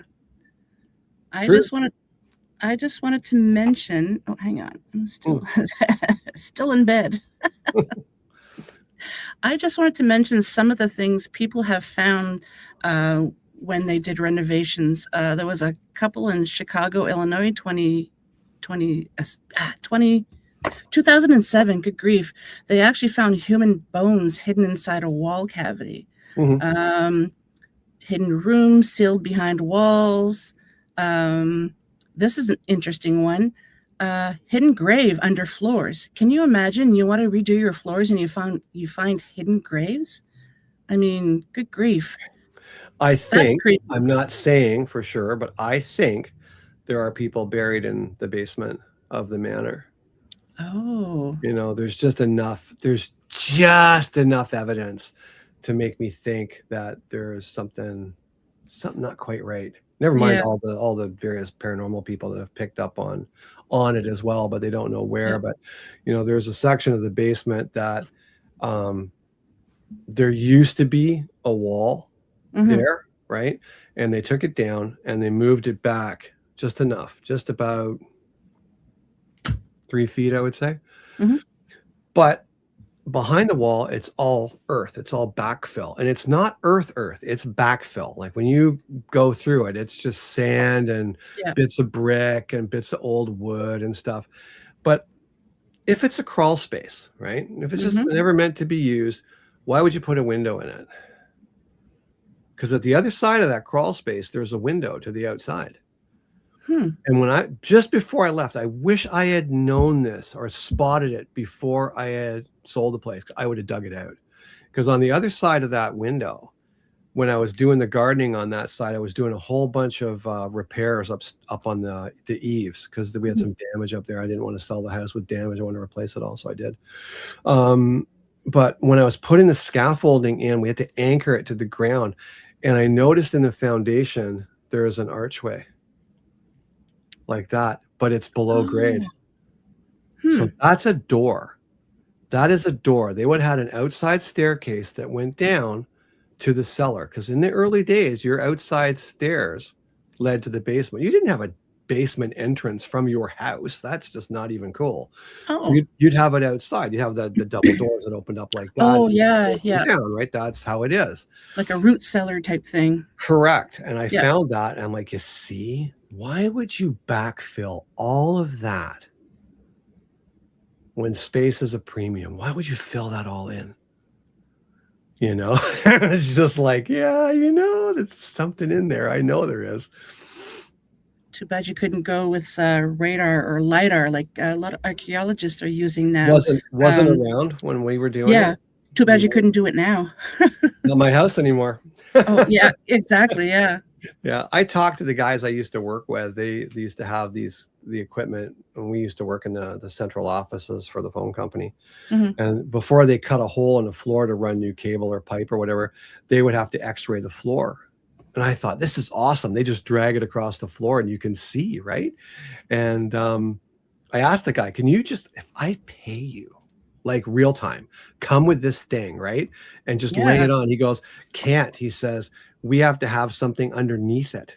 I just wanted to mention. Oh, hang on. I'm still in bed. I just wanted to mention some of the things people have found when they did renovations. There was a couple in Chicago, Illinois, 2007. Good grief. They actually found human bones hidden inside a wall cavity. Hidden rooms sealed behind walls. This is an interesting one. Hidden grave under floors. Can you imagine you want to redo your floors and you find hidden graves? I mean, good grief. I think, I'm not saying for sure, but I think there are people buried in the basement of the manor. Oh. You know, there's just enough evidence to make me think that there's something not quite right. Never mind all the various paranormal people that have picked up on it as well, but they don't know where. But you know, there's a section of the basement that there used to be a wall there, right? And they took it down and they moved it back just enough, just about 3 feet, I would say. But behind the wall, it's all earth. It's all backfill. And it's not earth, it's backfill. Like when you go through it, it's just sand and bits of brick and bits of old wood and stuff. But if it's a crawl space, right? If it's just never meant to be used, why would you put a window in it? Because at the other side of that crawl space, there's a window to the outside. And just before I left, I wish I had known this or spotted it before I had sold the place. I would have dug it out. Because on the other side of that window, when I was doing the gardening on that side, I was doing a whole bunch of repairs up on the eaves because we had some damage up there. I didn't want to sell the house with damage. I wanted to replace it all, so I did. But when I was putting the scaffolding in, we had to anchor it to the ground. And I noticed in the foundation, there is an archway like that, but it's below grade. So that's a door. That is a door. They would have had an outside staircase that went down to the cellar. Because in the early days, your outside stairs led to the basement. You didn't have a basement entrance from your house. That's just not even cool. So you'd have it outside. You'd have the double doors that opened up like that. Oh, yeah. Down, right? That's how it is. Like a root cellar type thing. Correct. And I found that. And I'm like, you see, why would you backfill all of that when space is a premium? Why would you fill that all in? You know, it's just like, yeah, you know, there's something in there. I know there is. Too bad you couldn't go with radar or LiDAR like a lot of archaeologists are using now. Wasn't around when we were doing it. Too bad you couldn't do it now. Not my house anymore. Oh, yeah, exactly. Yeah. Yeah. I talked to the guys I used to work with. They used to have the equipment, and we used to work in the central offices for the phone company. And before they cut a hole in the floor to run new cable or pipe or whatever, they would have to x-ray the floor. And I thought, this is awesome. They just drag it across the floor and you can see, right? And I asked the guy, can you just, if I pay you like real time, come with this thing, right? And just lay it on. He goes, can't. He says, we have to have something underneath it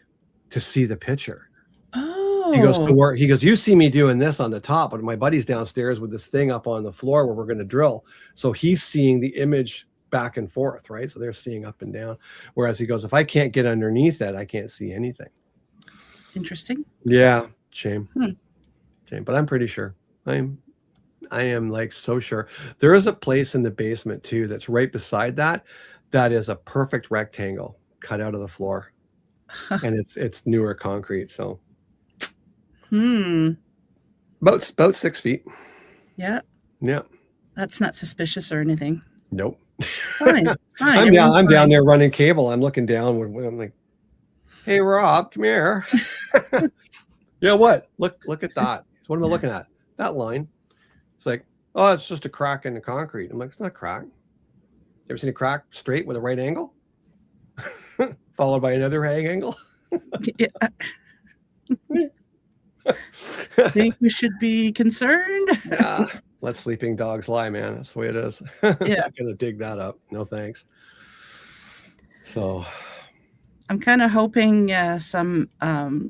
to see the picture. He goes to work. He goes, you see me doing this on the top, but my buddy's downstairs with this thing up on the floor where we're going to drill. So he's seeing the image back and forth, right? So they're seeing up and down. Whereas he goes, if I can't get underneath it, I can't see anything. Interesting. Yeah. Shame. Shame. But I'm pretty sure. I am like so sure. There is a place in the basement too that's right beside that. That is a perfect rectangle cut out of the floor. And it's newer concrete. So about 6 feet. Yeah. Yeah. That's not suspicious or anything. Nope. Fine. I'm down there running cable. I'm looking down when I'm like, hey Rob, come here. Yeah, what? Look at that. So what am I looking at? That line. It's like, oh, it's just a crack in the concrete. I'm like, it's not a crack. You ever seen a crack straight with a right angle? Followed by another right angle? Think we should be concerned? Yeah. Let sleeping dogs lie, man. That's the way it is. Yeah. I'm not gonna dig that up. No thanks. So I'm kind of hoping some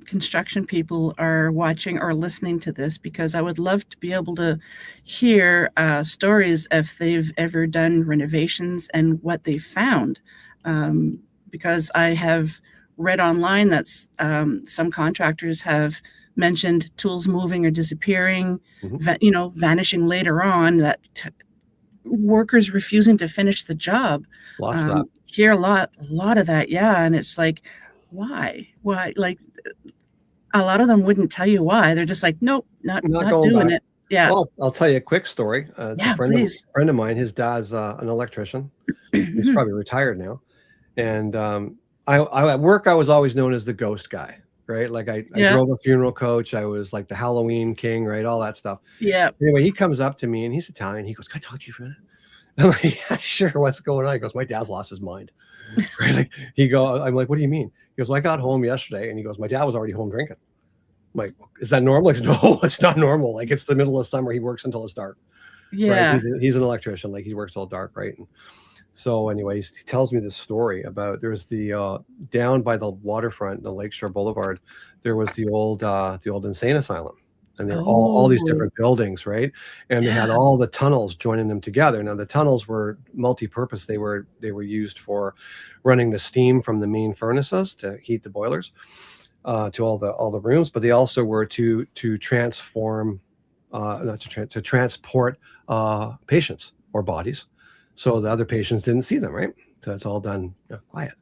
construction people are watching or listening to this, because I would love to be able to hear stories if they've ever done renovations and what they found. Because I have read online that some contractors have mentioned tools moving or disappearing, vanishing later on, that workers refusing to finish the job. Lots of that. Hear a lot of that, yeah. And it's like, why? Like, a lot of them wouldn't tell you why. They're just like, nope, not going doing back. it. Yeah. Well, I'll tell you a quick story. It's Yeah, please. a friend of mine. His dad's an electrician. He's probably retired now. And I at work, I was always known as the ghost guy, right? Like I drove a funeral coach. I was like the Halloween king, right? All that stuff. Yeah. Anyway, he comes up to me and he's Italian. He goes, "Can I talk to you for a minute?" I'm like, "Yeah, sure. What's going on?" He goes, "My dad's lost his mind." Right? Like, I'm like, "What do you mean?" He goes, "Well, I got home yesterday," and he goes, "My dad was already home drinking." I'm like, "Is that normal?" Like, no, it's not normal. Like, it's the middle of summer. He works until it's dark. Yeah. Right? He's an electrician. Like, he works till dark, right? And so anyways, he tells me this story about there's the down by the waterfront, the Lakeshore Boulevard, there was the old insane asylum. And they're all these different buildings, right? And they had all the tunnels joining them together. Now the tunnels were multi-purpose. They were used for running the steam from the main furnaces to heat the boilers to all the rooms, but they also were to transform, to transport patients or bodies, so the other patients didn't see them, right? So it's all done quiet.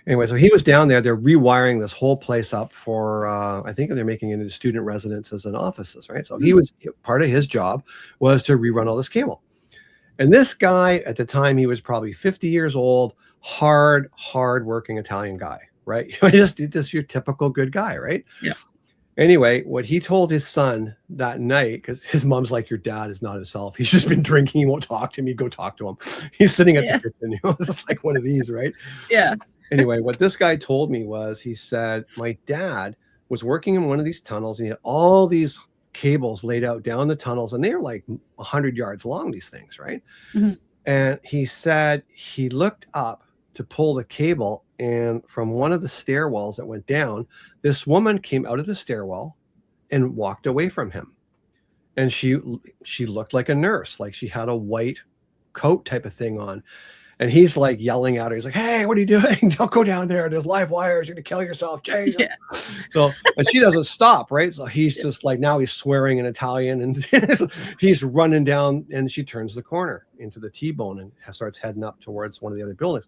Anyway, so he was down there. They're rewiring this whole place up for, I think they're making it into student residences and offices, right? So he was, part of his job was to rerun all this cable. And this guy, at the time, he was probably 50 years old, hard working Italian guy, right? Just your typical good guy, right? Yeah. Anyway, what he told his son that night, because his mom's like, "Your dad is not himself. He's just been drinking. He won't talk to me. Go talk to him." He's sitting at the kitchen. Just like one of these, right? Yeah. Anyway, what this guy told me was, he said, "My dad was working in one of these tunnels, and he had all these cables laid out down the tunnels, and they're like 100 yards long, these things, right?" Mm-hmm. And he said he looked up to pull the cable, and from one of the stairwells that went down, this woman came out of the stairwell and walked away from him. And she looked like a nurse, like she had a white coat type of thing on. And he's like yelling at her. He's like, "Hey, what are you doing? Don't go down there. There's live wires. You're gonna kill yourself. Change." Yeah. So, and she doesn't stop, right? So he's just like, now he's swearing in Italian, and he's running down, and she turns the corner into the T-bone and starts heading up towards one of the other buildings.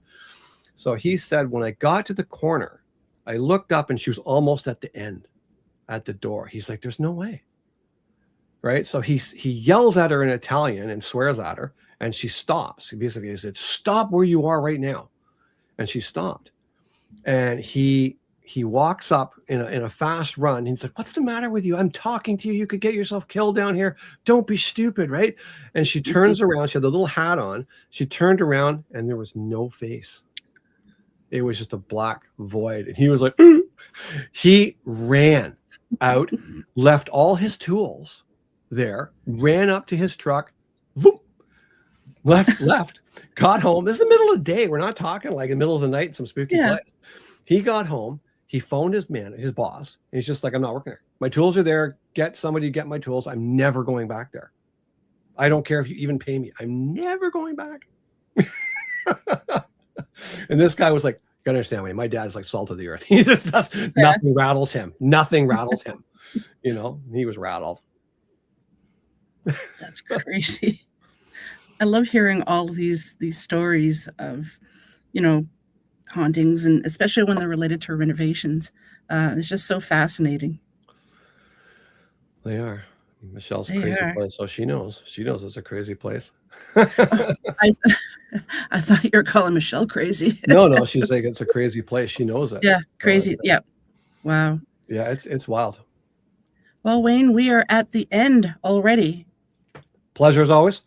So he said, when I got to the corner, I looked up and she was almost at the end, at the door. He's like, "There's no way." Right? So he yells at her in Italian and swears at her, and she stops. He basically said, "Stop where you are right now." And she stopped. And he walks up in a fast run. He's like, "What's the matter with you? I'm talking to you. You could get yourself killed down here. Don't be stupid," right? And she turns around. She had the little hat on. She turned around, and there was no face. It was just a black void. And he was like, he ran out, left all his tools there, ran up to his truck, whoop, left, got home. This is the middle of the day. We're not talking like in the middle of the night in some spooky place. He got home. He phoned his boss. And he's just like, "I'm not working there. My tools are there. Get somebody to get my tools. I'm never going back there. I don't care if you even pay me. I'm never going back." And this guy was like, "You gotta understand me. My dad's like salt of the earth. He just does nothing rattles him. Nothing rattles him." He was rattled. That's crazy. I love hearing all these stories of, hauntings, and especially when they're related to renovations. It's just so fascinating. They are. Michelle's a crazy place, so she knows. She knows it's a crazy place. I thought you were calling Michelle crazy. No, she's like, it's a crazy place. She knows it. Yeah, crazy. Yeah. Wow. Yeah, it's wild. Well, Wayne, we are at the end already. Pleasure as always.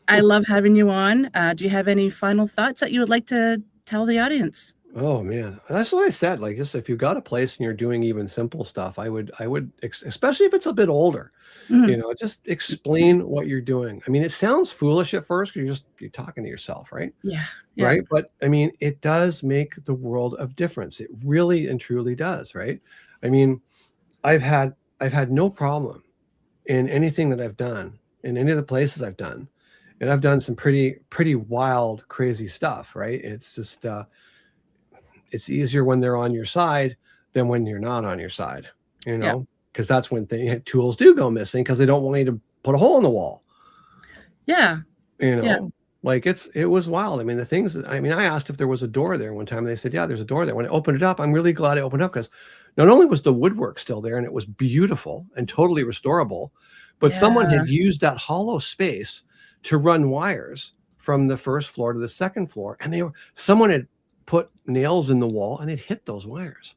I love having you on. Do you have any final thoughts that you would like to tell the audience? Oh man, that's what I said. Like, just if you've got a place and you're doing even simple stuff, especially if it's a bit older, Mhm. just explain what you're doing. I mean, it sounds foolish at first because you're talking to yourself, right? Yeah. Yeah. Right. But I mean, it does make the world of difference. It really and truly does. Right. I mean, I've had I've had no problem in anything that I've done, in any of the places I've done. And I've done some pretty wild, crazy stuff, right? It's just it's easier when they're on your side than when you're not on your side, Yeah. because that's when tools do go missing because they don't want you to put a hole in the wall, Yeah. you Yeah. know. Like it was wild. I mean, the things that I asked if there was a door there one time. They said, yeah, there's a door there. When I opened it up, I'm really glad I opened up because not only was the woodwork still there and it was beautiful and totally restorable, but someone Yeah. had used that hollow space to run wires from the first floor to the second floor, and someone had put nails in the wall and they'd hit those wires.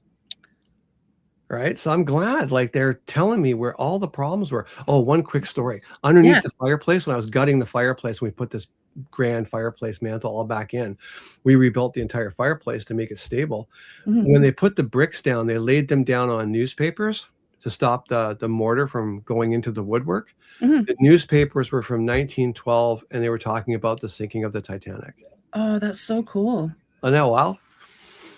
Right. So I'm glad, like, they're telling me where all the problems were. Oh, one quick story. Underneath Yeah. the fireplace, when I was gutting the fireplace, we put this grand fireplace mantle all back in. We rebuilt the entire fireplace to make it stable. Mhm. When they put the bricks down, they laid them down on newspapers to stop the mortar from going into the woodwork. Mhm. The newspapers were from 1912, and they were talking about the sinking of the Titanic. Oh, that's so cool. Isn't that wild?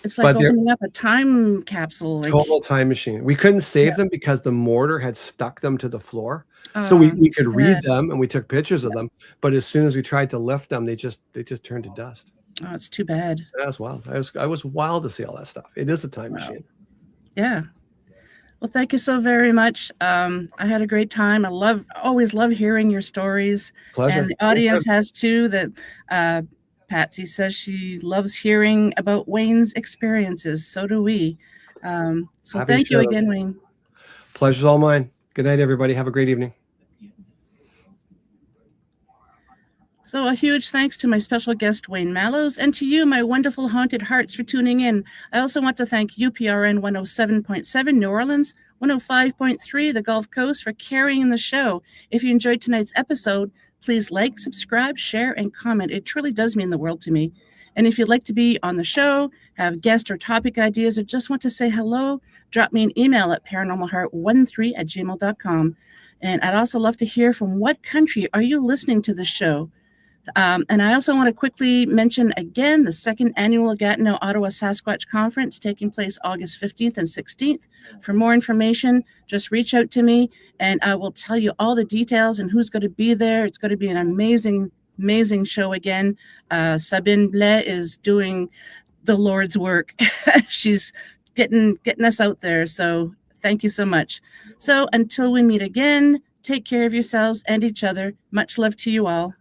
It's like But they're opening up a time capsule, like total time machine. We couldn't yeah. save them because the mortar had stuck them to the floor. So Oh, we could read bad. them and we took pictures of Yeah. them, but as soon as we tried to lift them, they just turned to dust. Oh, it's too bad. That was wild. I was wild to see all that stuff. It is a time Wow. machine. Yeah. Well, thank you so very much. I had a great time. Always love hearing your stories, and Pleasure. the Anytime. audience has too. That Patsy says she loves hearing about Wayne's experiences. So do we. So Happy to thank you share them. again, Wayne. Pleasure's all mine. Good night, everybody. Have a great evening. So a huge thanks to my special guest, Wayne Mallows, and to you, my wonderful haunted hearts, for tuning in. I also want to thank UPRN 107.7 New Orleans, 105.3 the Gulf Coast for carrying the show. If you enjoyed tonight's episode, please like, subscribe, share, and comment. It truly does mean the world to me. And if you'd like to be on the show, have guest or topic ideas, or just want to say hello, drop me an email at paranormalheart13@gmail.com. And I'd also love to hear from what country are you listening to the show. And I also want to quickly mention again the second annual Gatineau Ottawa Sasquatch Conference taking place August 15th and 16th. For more information, just reach out to me and I will tell you all the details and who's going to be there. It's going to be an amazing, amazing show again. Sabine Blais is doing the Lord's work. She's getting us out there. So thank you so much. So until we meet again, take care of yourselves and each other. Much love to you all.